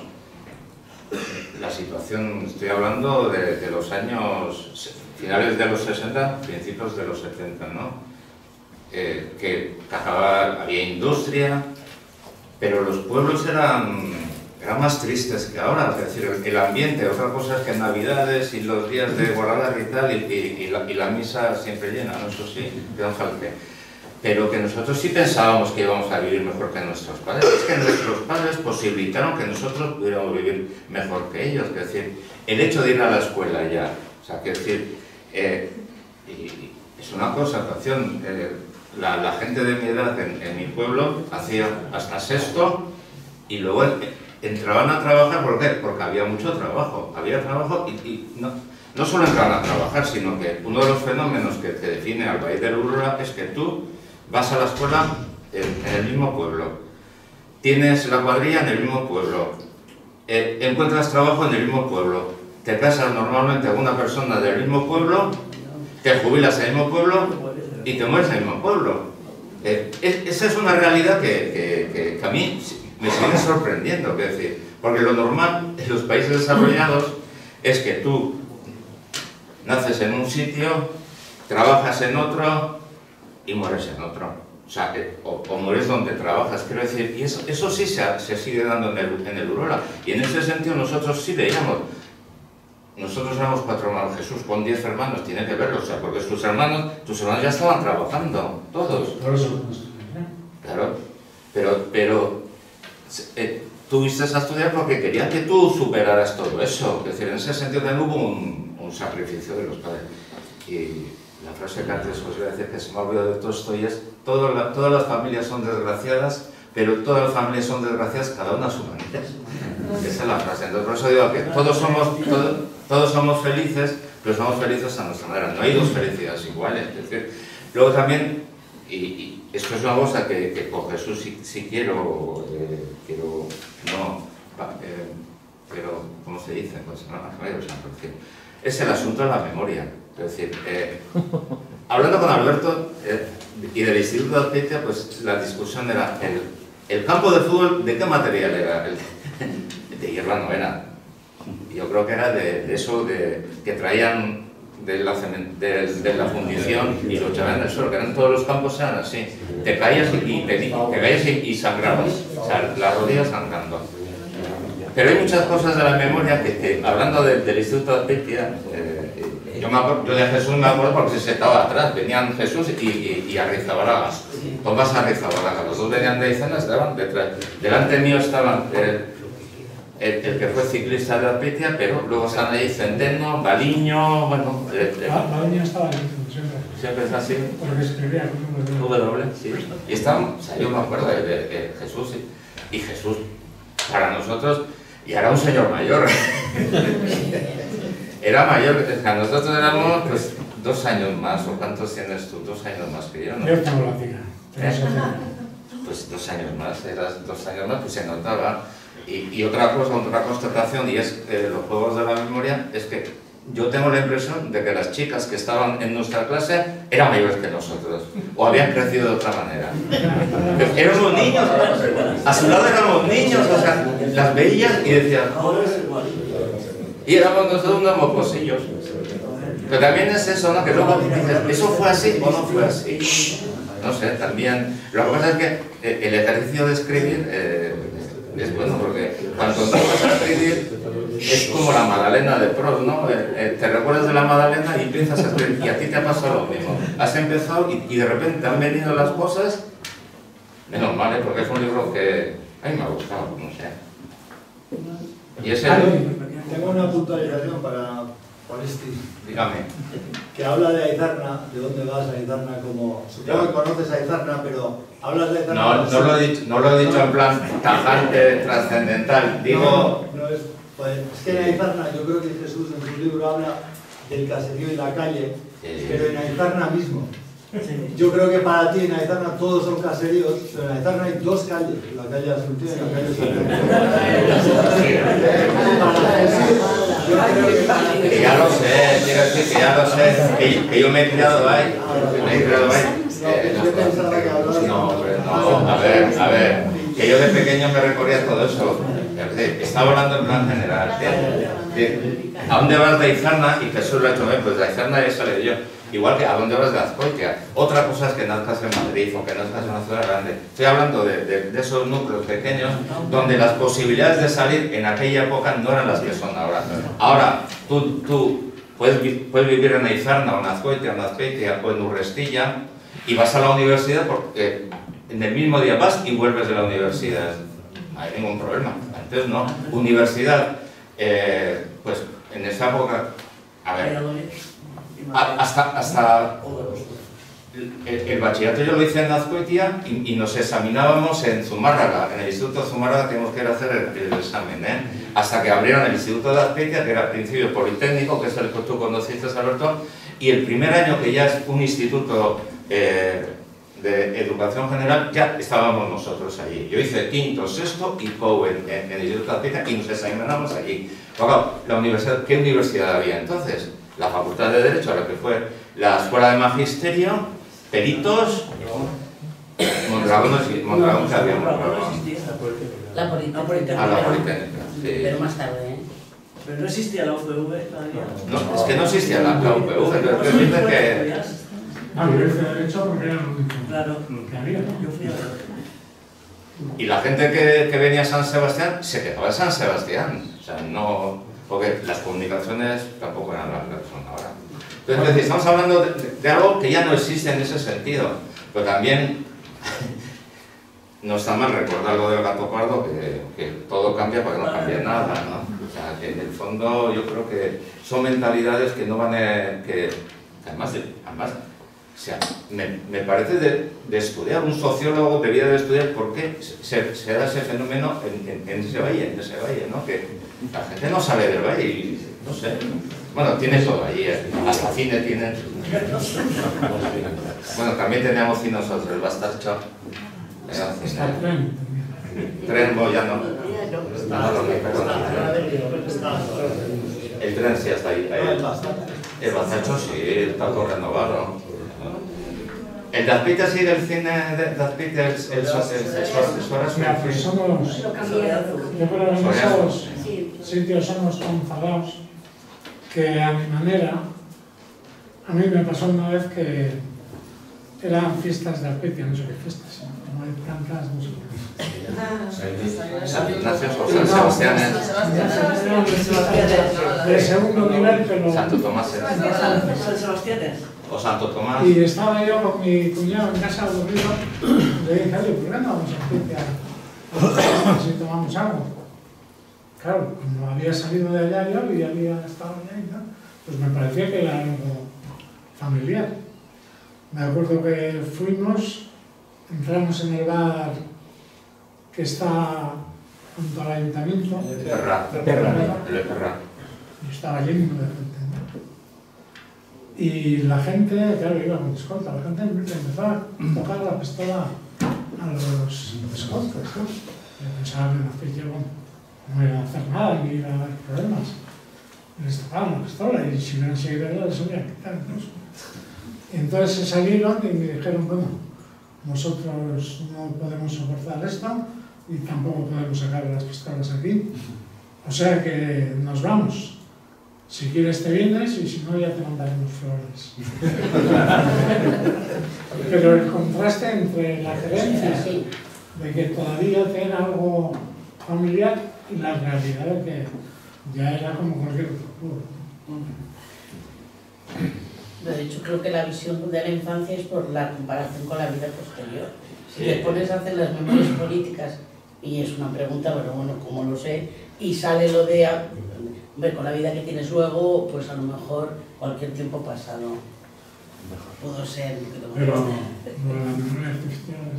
la situación, estoy hablando de los años, finales de los 60, principios de los 70, ¿no? Que había industria, pero los pueblos eran más tristes que ahora, es decir, el ambiente, otra cosa es que en Navidades y los días de Guadalajara y tal, y la misa siempre llena, ¿no? Eso sí, pero que nosotros sí pensábamos que íbamos a vivir mejor que nuestros padres. Es que nuestros padres posibilitaron que nosotros pudiéramos vivir mejor que ellos, es decir, el hecho de ir a la escuela ya, o sea, que decir, y es una constatación, la gente de mi edad en mi pueblo hacía hasta sexto y luego entraban a trabajar. ¿Por qué? Porque había mucho trabajo, y no solo entraban a trabajar, sino que uno de los fenómenos que te define al país del Aurora es que tú vas a la escuela en el mismo pueblo, tienes la cuadrilla en el mismo pueblo, encuentras trabajo en el mismo pueblo, te casas normalmente con una persona del mismo pueblo, te jubilas en el mismo pueblo y te mueres en el mismo pueblo. Esa es una realidad que a mí me sigue sorprendiendo, es decir, porque lo normal en los países desarrollados es que tú naces en un sitio, trabajas en otro y mueres en otro. O sea, o mueres donde trabajas, quiero decir, y eso sí se sigue dando en el Aurora. Y en ese sentido nosotros sí veíamos. Nosotros éramos 4 hermanos, Jesús con 10 hermanos, tiene que verlo, o sea, porque tus hermanos ya estaban trabajando, todos. Claro, pero tú fuiste a estudiar porque querían que tú superaras todo eso. Es decir, en ese sentido también hubo un sacrificio de los padres. Y la frase que antes os voy a decir que se me ha olvidado de todo esto, y es: todas las familias son desgraciadas, pero todas las familias son desgraciadas, cada una a su manera. Esa es la frase. Entonces, por eso digo que todos somos felices, pero somos felices a nuestra manera. No hay dos felicidades iguales. Es decir, luego también, y esto es una cosa que con Jesús sí quiero, ¿cómo se dice? Pues no, es el asunto de la memoria. Es decir, hablando con Alberto y del Instituto de Azpeitia, pues la discusión era el campo de fútbol, ¿de qué material era? De hierba no era. Yo creo que era de eso que traían de la fundición y lo echaban en el suelo, que eran todos los campos eran así. Te caías y sangrabas, o sea, las rodillas sangrando. Pero hay muchas cosas de la memoria que hablando del Instituto de Azpeitia, yo de Jesús me acuerdo porque se sentaba atrás, venían Jesús y Arrizabalaga. Tomás Arrizabalaga, los dos venían de Izena, estaban detrás. Delante mío estaban el que fue ciclista de Azpeitia, pero luego están ahí Centeno, Baliño, bueno... Baliño estaba ahí, siempre. Siempre es así. Porque escribía con W, sí. Y estaban, o sea, yo me acuerdo de Jesús, y Jesús, para nosotros, y era un señor mayor. Era mayor, o sea, nosotros éramos pues 2 años más, o ¿cuántos tienes tú? 2 años más que yo, ¿no? Yo tengo la tira. Pues 2 años más, eras 2 años más, pues se notaba. Y otra cosa, otra constatación, y es los juegos de la memoria, es que yo tengo la impresión de que las chicas que estaban en nuestra clase eran mayores que nosotros, o habían crecido de otra manera. Éramos niños, a su lado éramos niños, o sea, las veías y decías, y éramos nosotros unos mocosillos. Pero también es eso, ¿no? Que luego dices, ¿eso fue así o no fue así? No sé, también. Lo que pasa es que el ejercicio de escribir es bueno, porque cuando empiezas a escribir es como la Magdalena de Proust, ¿no? Te recuerdas de la Magdalena y empiezas a escribir, y a ti te ha pasado lo mismo. Has empezado y de repente te han venido las cosas, menos mal, porque es un libro que a mí me ha gustado, no sé. Y ese... Tengo una puntualización para Oresti. Dígame. Que habla de Aizarna, ¿de dónde vas a Aizarna? Como, supongo que conoces a Aizarna, pero hablas de Aizarna... No lo he dicho en plan tajante, trascendental, digo... No es, pues, es que en Aizarna, yo creo que Jesús en su libro habla del caserío y la calle, pero en Aizarna mismo. Yo creo que para ti en Aizarna todos son caseríos, pero en Aizarna hay dos calles, la calle Asunción y la calle San. Que ya lo sé, quiero decir que ya lo sé, que yo me he criado ahí. No, hombre, no, a ver, que yo de pequeño me recorría todo eso. Estaba hablando en plan general. ¿A dónde vas de Aizarna? Y Jesús lo ha hecho bien, pues de Aizarna ya sale yo. Igual que a dónde vas de Azkoitia. Otra cosa es que nazcas en Madrid o que nazcas en una ciudad grande. Estoy hablando de esos núcleos pequeños donde las posibilidades de salir en aquella época no eran las que son ahora. Ahora, tú puedes vivir en Aizarna o en Azkoitia, o en Urrestilla y vas a la universidad porque en el mismo día vas y vuelves de la universidad. No hay ningún problema. Entonces, no. Universidad, pues en esa época, a ver... Hasta el bachillerato yo lo hice en Azkoitia y nos examinábamos en Zumárraga, en el Instituto de Zumárraga teníamos que ir a hacer el examen, hasta que abrieron el Instituto de Azkoitia, que era al principio politécnico, que es el que tú conociste, Alberto, y el primer año que ya es un instituto de educación general, ya estábamos nosotros allí. Yo hice quinto, sexto y POU en el Instituto de Azkoitia y nos examinamos allí. Pero, la universidad, ¿qué universidad había entonces? La Facultad de Derecho, lo que fue la Escuela de Magisterio, Peritos, Mondragón que había La Politécnica. Ah, la Politécnica, sí. Pero más tarde, ¿eh? Pero no existía la UPV todavía. No, es que no existía la UPV, pero es que... Ah, yo hice Derecho porque era lo único Claro, que había. yo fui a ver. Y la gente que venía a San Sebastián se quedaba en San Sebastián, o sea, no... Porque las comunicaciones tampoco eran las que son ahora. Entonces, estamos hablando de algo que ya no existe en ese sentido, pero también no está mal recordar lo del gato pardo, que todo cambia para que no cambie nada, ¿no? O sea, que en el fondo yo creo que son mentalidades que no van a... que además o sea, me parece de estudiar, un sociólogo debería de estudiar por qué se da ese fenómeno en ese valle, ¿no? Que la gente no sale del valle y no sé. Bueno, tiene todo allí, hasta cine tienen. Bueno, también tenemos cine nosotros, el Bastarcho. Está el tren. Tren, ya no. El tren sí está ahí. El Bastarcho sí, está todo renovado. ¿El de Azpeitia sigue el cine de Azpeitia? Mira, pues somos... Yo creo que en esos sitios somos tan enfadados que a mi manera, a mí me pasó una vez que eran fiestas de Azpeitia, no sé qué fiestas, como hay tantas, no sé qué. San Ignacio o San Sebastián. De segundo nivel, pero... Santo Tomás. San Sebastián. O Santo Tomás. Y estaba yo con mi cuñado en casa aburrido, le dije, oye, ¿por qué no vamos a Azpeitia? Si tomamos algo. Claro, como había salido de allá yo y había estado allá y tal, pues me parecía que era algo familiar. Me acuerdo que fuimos, entramos en el bar que está junto al ayuntamiento. Perra. Y estaba lleno de gente. Y la gente, claro, iba con escolta, la gente empezaba a tocar la pistola a los escoltas, ¿no? Yo pensaba que en Azpeitia no iban a hacer nada, ni iba a haber problemas. les tocaban la pistola y si hubieran seguido les hubieran quitado incluso. Y entonces se salieron y me dijeron, bueno, nosotros no podemos soportar esto y tampoco podemos sacar las pistolas aquí, o sea que nos vamos. Si quieres te vienes y si no ya te mandaremos flores. Pero el contraste entre la creencia de que todavía era algo familiar y la realidad de que ya era como cualquier otro pueblo. De hecho, creo que la visión de la infancia es por la comparación con la vida posterior. Si te pones a hacer las memorias políticas, y es una pregunta, pero bueno, como lo sé, y sale lo de ver con la vida que tienes luego, pues a lo mejor cualquier tiempo pasado pudo ser. Pero la memoria artificial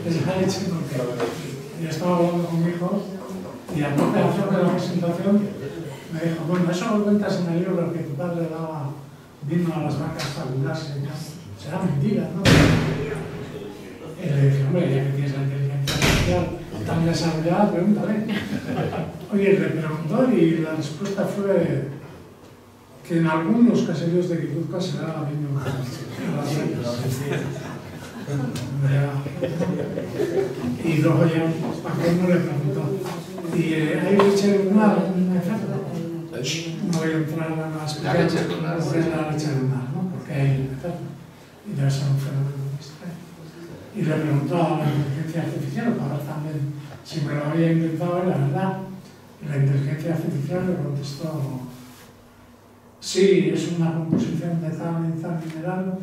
es la leche porque yo estaba hablando con mi hijo y aparte de hacer la presentación me dijo, bueno, eso lo cuentas en el libro que tu padre daba vino a las vacas para curarse y tal. Será mentira, ¿no? Y le dije, hombre, ya que tienes la inteligencia artificial tan desarrollada, pregúntale. Oye, le preguntó y la respuesta fue que en algunos caseríos de Guipúzcoa se daba vino a las vacas. Y luego ya Paco le preguntó, ¿y hay leche lunar en el efecto? No voy a entrar a las leche lunar, ¿no? Porque hay el efecto. Y debe ser un fenómeno extraño. Y le preguntó a la inteligencia artificial, para ver también si me lo había inventado, y la verdad, la inteligencia artificial le contestó, sí, es una composición de tal y tal mineral,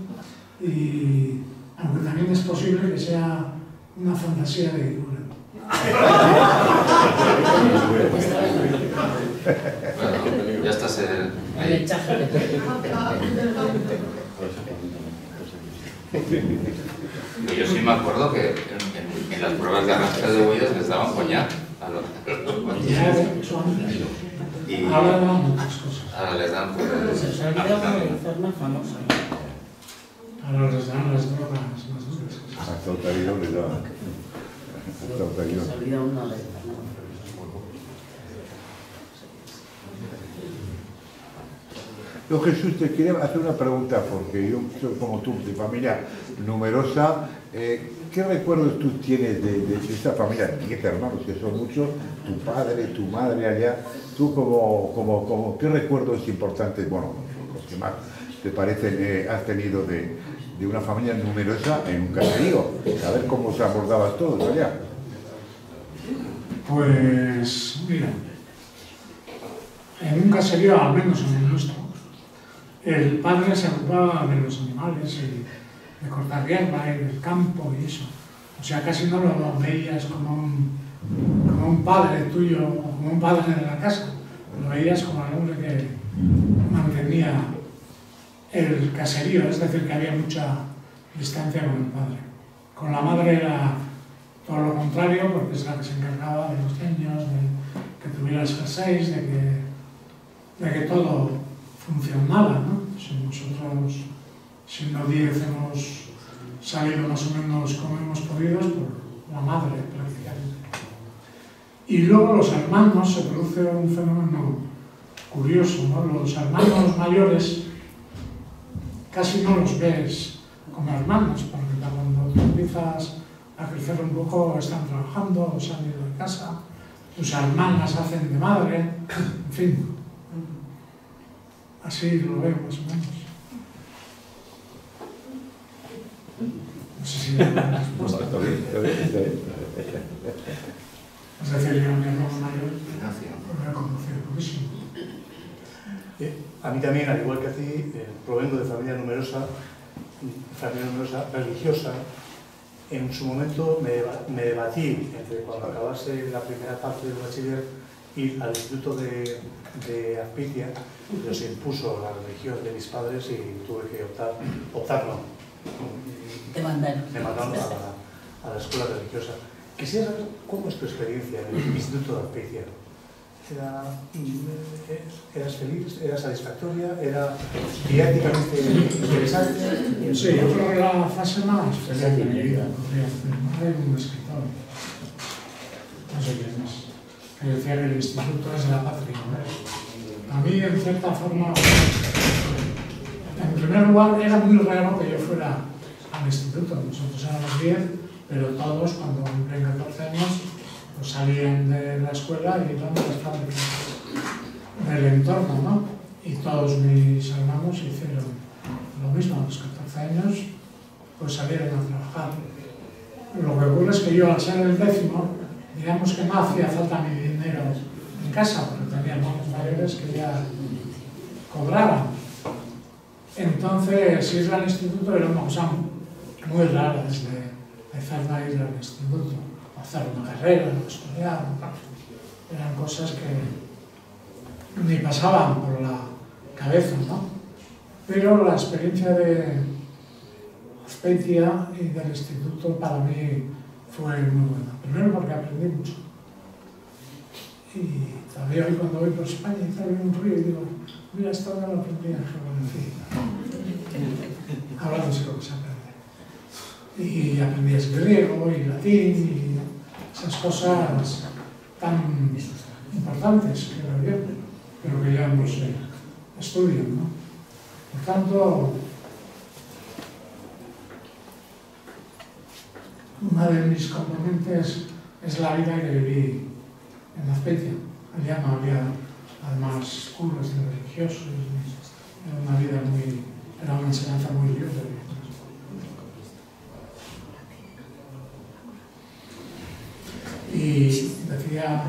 y aunque también es posible que sea una fantasía de Iguren. Bueno, ya estás ahí. Yo sí me acuerdo que en las pruebas de arrastre de huellas les daban coñac a los y ahora dan muchas cosas. Ahora les dan Se ha olvidado de una famosa. Ahora les dan las drogas más duras. Hasta Otaridón les daban. Se ha olvidado una de estas. Yo, Jesús, te quería hacer una pregunta, porque yo soy como tú, de familia numerosa. ¿Qué recuerdos tú tienes de esta familia? 10 hermanos, que son muchos, tu padre, tu madre allá. ¿Tú qué recuerdos importantes, bueno, los que más te parecen, has tenido de una familia numerosa en un caserío? A ver cómo se abordabas todos allá. Pues, mira, en un caserío, al menos en el nuestro, el padre se ocupaba de los animales y de cortar hierba y del campo y eso. O sea, casi no lo veías como un padre tuyo o como un padre de la casa. Lo veías como el hombre que mantenía el caserío, es decir, que había mucha distancia con el padre. Con la madre era todo lo contrario, porque es la que se encargaba de los niños, de que tuvieras jerseys, de que todo funcionaba, ¿no? Si nosotros, siendo 10, hemos salido más o menos como hemos podido, por la madre prácticamente. Y luego los hermanos, se produce un fenómeno curioso, ¿no? Los hermanos mayores casi no los ves como hermanos, porque cuando tú empiezas a crecer un poco están trabajando o se han ido de casa, tus hermanas hacen de madre, en fin. Así lo veo más o menos. No sé si hay una respuesta. Está bien. Es decir, yo a mi hermano mayor lo he conocido poquísimo. A mí también, al igual que a ti, provengo de familia numerosa religiosa. En su momento me debatí entre cuando acabase la primera parte del bachiller ir al instituto de Azpeitia, pero se impuso la religión de mis padres y tuve que optar no. Te mandaron. Me mandaron a la escuela religiosa. Quisiera saber cómo es tu experiencia en el instituto de Azpeitia. ¿Eras feliz? ¿Era satisfactoria? ¿Era didácticamente interesante? Sí, yo creo que la fase más feliz de mi vida. Hay un escritor, no sé quién es, que decía que el instituto es la patria, ¿no? A mí, en cierta forma, en primer lugar, era muy raro que yo fuera al instituto. Nosotros éramos 10, pero todos, cuando cumplen 14 años, pues salían de la escuela y iban a las fábricas del entorno, ¿no? Y todos mis hermanos hicieron lo mismo. A los 14 años, pues salieron a trabajar. Lo que ocurre es que yo, al ser el 10º, digamos que no hacía falta mi dinero en casa, porque tenía hermanos mayores que ya cobraban. Entonces, ir al instituto era una cosa muy rara, desde empezar a ir al instituto, hacer una carrera, estudiar. Eran cosas que ni pasaban por la cabeza, ¿no? Pero la experiencia de Azpeitia y del instituto para mí fue muy buena. Primero porque aprendí mucho. Y todavía hoy, cuando voy por España y tal, veo un río y digo, mira, esto no lo aprendí en geografía. Ahora no sé cómo se aprende. Y aprendí griego y latín y esas cosas tan importantes, creo yo, pero que ya no se estudian, ¿no? Por tanto, una de mis componentes es la vida que viví en Azpeitia. Allá no había, además, cursos religiosos, era una vida muy, era una enseñanza muy libre. Y decía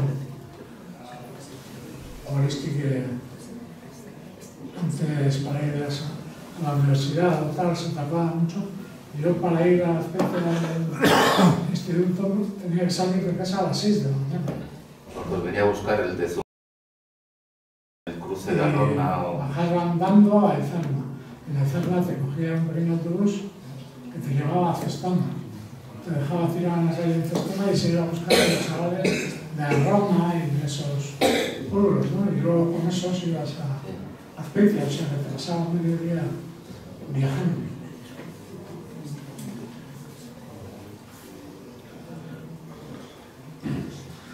Oristi que antes para ir a la universidad o tal se tardaba mucho. Yo para ir a Azpeitia al instituto tenía que salir de casa a las 6 de la mañana. Pues venía a buscar el de Zoom, el cruce de Arona o... Bajaba andando a Ezerna. En Ezerna te cogía un pequeño autobús que te llevaba a Cestona. Te dejaba tirar en la calle en Cestona y se iba a buscar a los chavales de Arona y de esos pueblos, ¿no? Y luego con esos ibas a Azpeitia, o sea que te pasaba medio día viajando.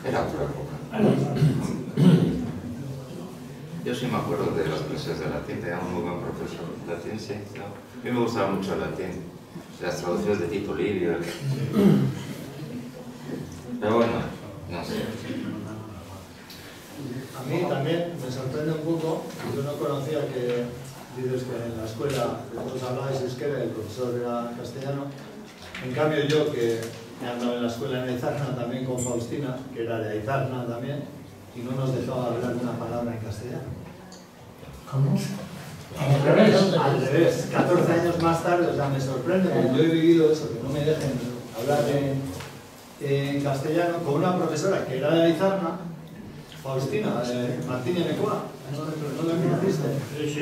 Era otra época. Yo sí me acuerdo de las clases de latín, tenía un muy buen profesor de latín, sí. ¿No? A mí me gustaba mucho el latín, las traducciones de Tito Livio. Pero bueno, no sé. A mí también me sorprende un poco, yo no conocía que dices que en la escuela todos hablabais euskera y el profesor era castellano. En cambio yo, que he andado en la escuela en Aizarna también con Faustina, que era de Aizarna también, y no nos dejaba hablar una palabra en castellano. ¿Cómo? Al revés, 14 años más tarde, o sea, me sorprende, porque yo he vivido eso, que no me dejen hablar en castellano, con una profesora que era de Aizarna, Faustina, Martín Enecoa. ¿No la conociste? Sí,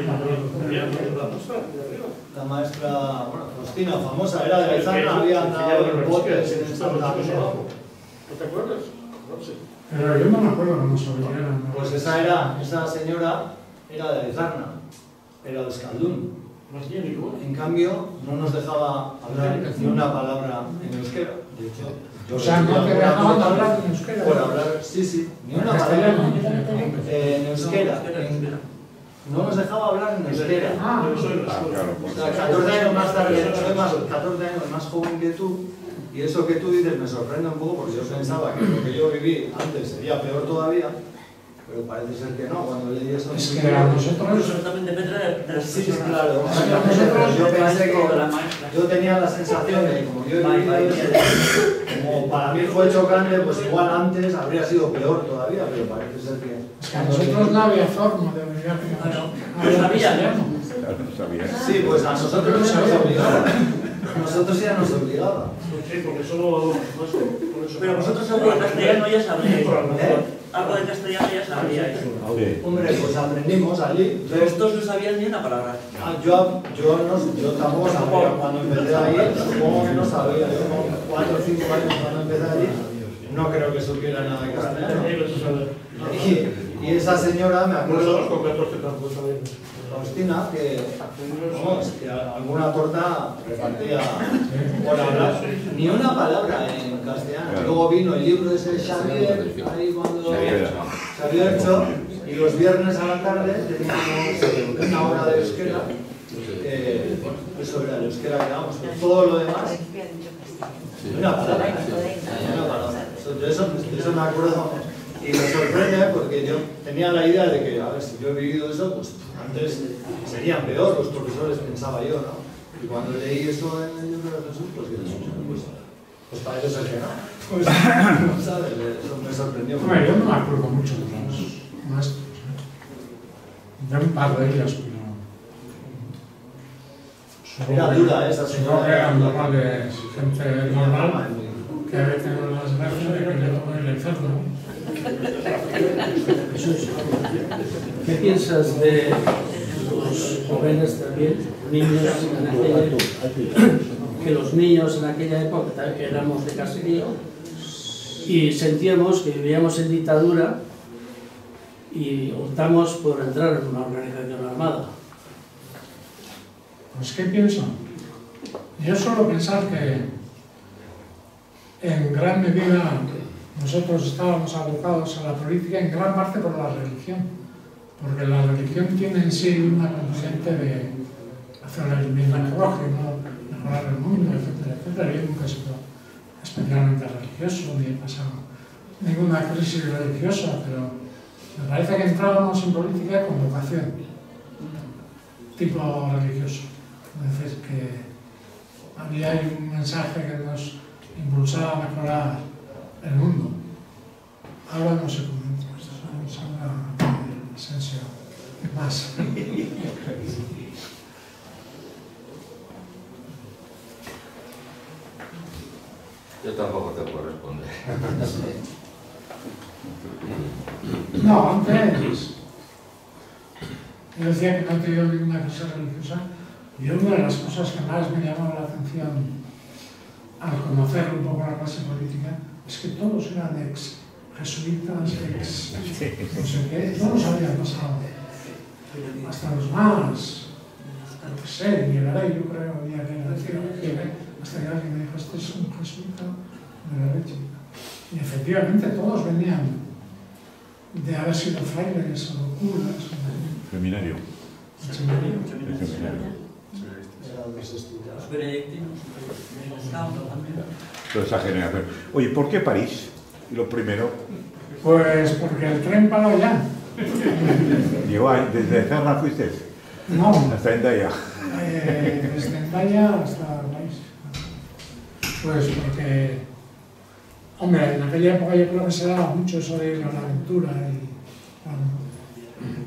la maestra, bueno, Faustina, famosa, era de Aizarna, había andado en botes en el Santa Fe. ¿No te acuerdas? No sé. Pero yo no me acuerdo cómo se veía. Pues esa señora era de Aizarna, era de Euskaldun. En cambio, no nos dejaba hablar ni una palabra en euskera. De hecho, o sea, no te dejaban hablar en euskera. Por hablar, sí, ni una palabra en euskera. No nos dejaba hablar en euskera. O sea, 14 años más tarde, soy 14 años más joven que tú, y eso que tú dices me sorprende un poco porque yo pensaba que lo que yo viví antes sería peor todavía, pero parece ser que no. Cuando leí eso... Es que a nosotros... Sí, claro. Yo pensé que... Yo tenía la sensación de que como yo he vivido eso, como para mí fue chocante, pues igual antes habría sido peor todavía, pero parece ser que... Es que a nosotros no había forma de obligar No sabía. Sí, pues a nosotros no se nos obligaba. A nosotros ya nos obligaba. Sí, porque solo... Pero vosotros algo de castellano ya sabríais. Algo de castellano ya sabríais. Hombre, pues aprendimos allí. Pero estos no sabían ni una palabra. Yo tampoco sabía cuando empecé ahí, supongo que no sabía. Yo con 4 o 5 años cuando empecé allí, no creo que supiera nada de castellano. Y esa señora, me acuerdo... Con 14 tampoco sabían. Faustina, que, vamos, que alguna torta repartía por hablar, ni una palabra en castellano. Luego vino el libro ese de Xavier, ahí cuando se había hecho, y los viernes a la tarde teníamos una hora de euskera, eso era el euskera que dábamos, pero todo lo demás, una palabra. De eso me acuerdo. Y me sorprende porque yo tenía la idea de que, a ver, si yo he vivido eso, pues antes serían peor los profesores, pensaba yo, ¿no? Y cuando leí eso en el libro de Jesús, pues parece ser que no. Pues, ¿sabes? Eso me sorprendió. Bueno, yo no me acuerdo mucho de los maestros, de un par de ellas, pero... Era dura esa señora. Supongo que eran normales, gente normal, que había tenido las gracias de que le tomó el enfermo. Jesús, ¿qué piensas de los jóvenes también, niños en aquella época? Que los niños en aquella época que éramos de caserío y sentíamos que vivíamos en dictadura y optamos por entrar en una organización armada. Pues, ¿qué pienso? Yo suelo pensar que en gran medida nosotros estábamos abocados a la política en gran parte por la religión, porque la religión tiene en sí una componente de hacer el bien al prójimo, mejorar el mundo, etcétera, etcétera. Yo nunca he sido especialmente religioso, ni he pasado ninguna crisis religiosa, pero me parece que entrábamos en política con vocación, tipo religioso. Es decir, que había ahí un mensaje que nos impulsaba a mejorar el mundo. Ahora no sé cómo es una esencia más. Yo tampoco te puedo responder. No, antes yo decía que no he tenido ninguna crisis religiosa y una de las cosas que más me llamó la atención al conocer un poco la clase política es que todos eran ex jesuitas, ex no sé qué, todos habían pasado, hasta los más, no sé, Miguel, yo creo, hasta que alguien me dijo, este es un jesuita de la leche. Y efectivamente todos venían de haber sido frailes o curas. Seminario. Toda esa generación. Oye, ¿por qué París? Lo primero. Pues porque el tren paró ya. Llegó ahí, ¿desde Cerra fuiste? No. Hasta Hendaya. Desde Hendaya hasta París. Pues porque, hombre, en aquella época yo creo que se daba mucho eso de ir a la aventura y bueno,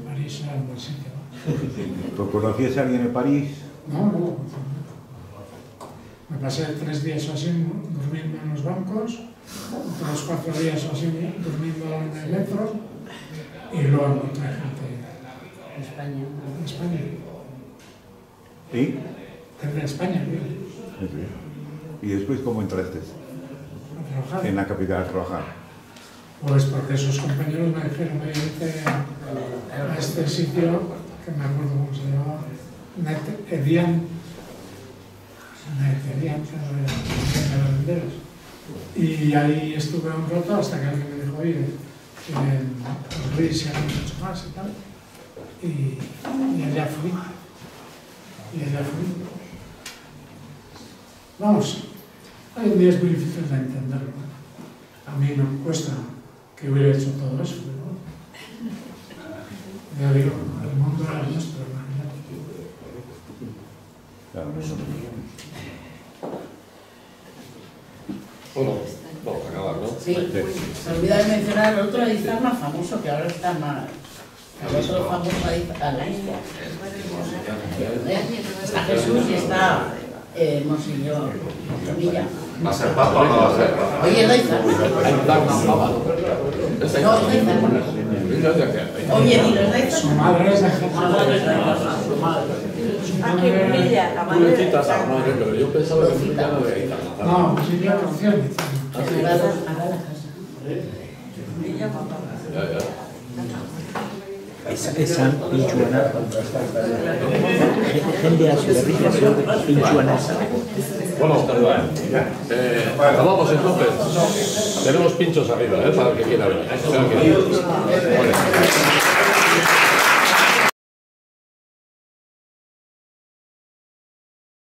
París era un buen sitio. ¿Pues conocías a alguien en París? No. Me pasé 3 días o así durmiendo en los bancos, otros 4 días o así durmiendo en el metro y luego encontré gente en España. En España. ¿Y? En España, sí. ¿Y después cómo entraste? A trabajar. En la capital a trabajar. Pues porque esos compañeros me dijeron, oye, vete a este sitio, que me acuerdo cómo se llamaba, Edian, y ahí estuve un rato hasta que alguien me dijo, oye, los reyes se han mucho más y tal, y allá fui. Vamos, hoy en día es muy difícil de entenderlo. A mí me cuesta que hubiera hecho todo eso, pero ya digo, el mundo era nuestro, imagínate. Claro. Bueno, vamos a acabar, ¿no? Sí, se olvida de mencionar el otro Aizarna famoso, que ahora está más... El otro famoso Aizarna. Está Jesús y está Monseñor Villa. ¿Va a ser papa o no va a ser papa? Oye, el Aizarna. Oye, ni los Aizarna. Su madre es de Aquí en Villa, la madre de Aizarna. Pero yo pensaba que Villa no había Aizarna. No, sí, ya conocí a mi Villa, papá. Ya. esan pintxuana. Jendea berrizazio pintxuana esan. Bueno, acabamos entonces. Tenemos pinchos arriba, para el que quiera ver.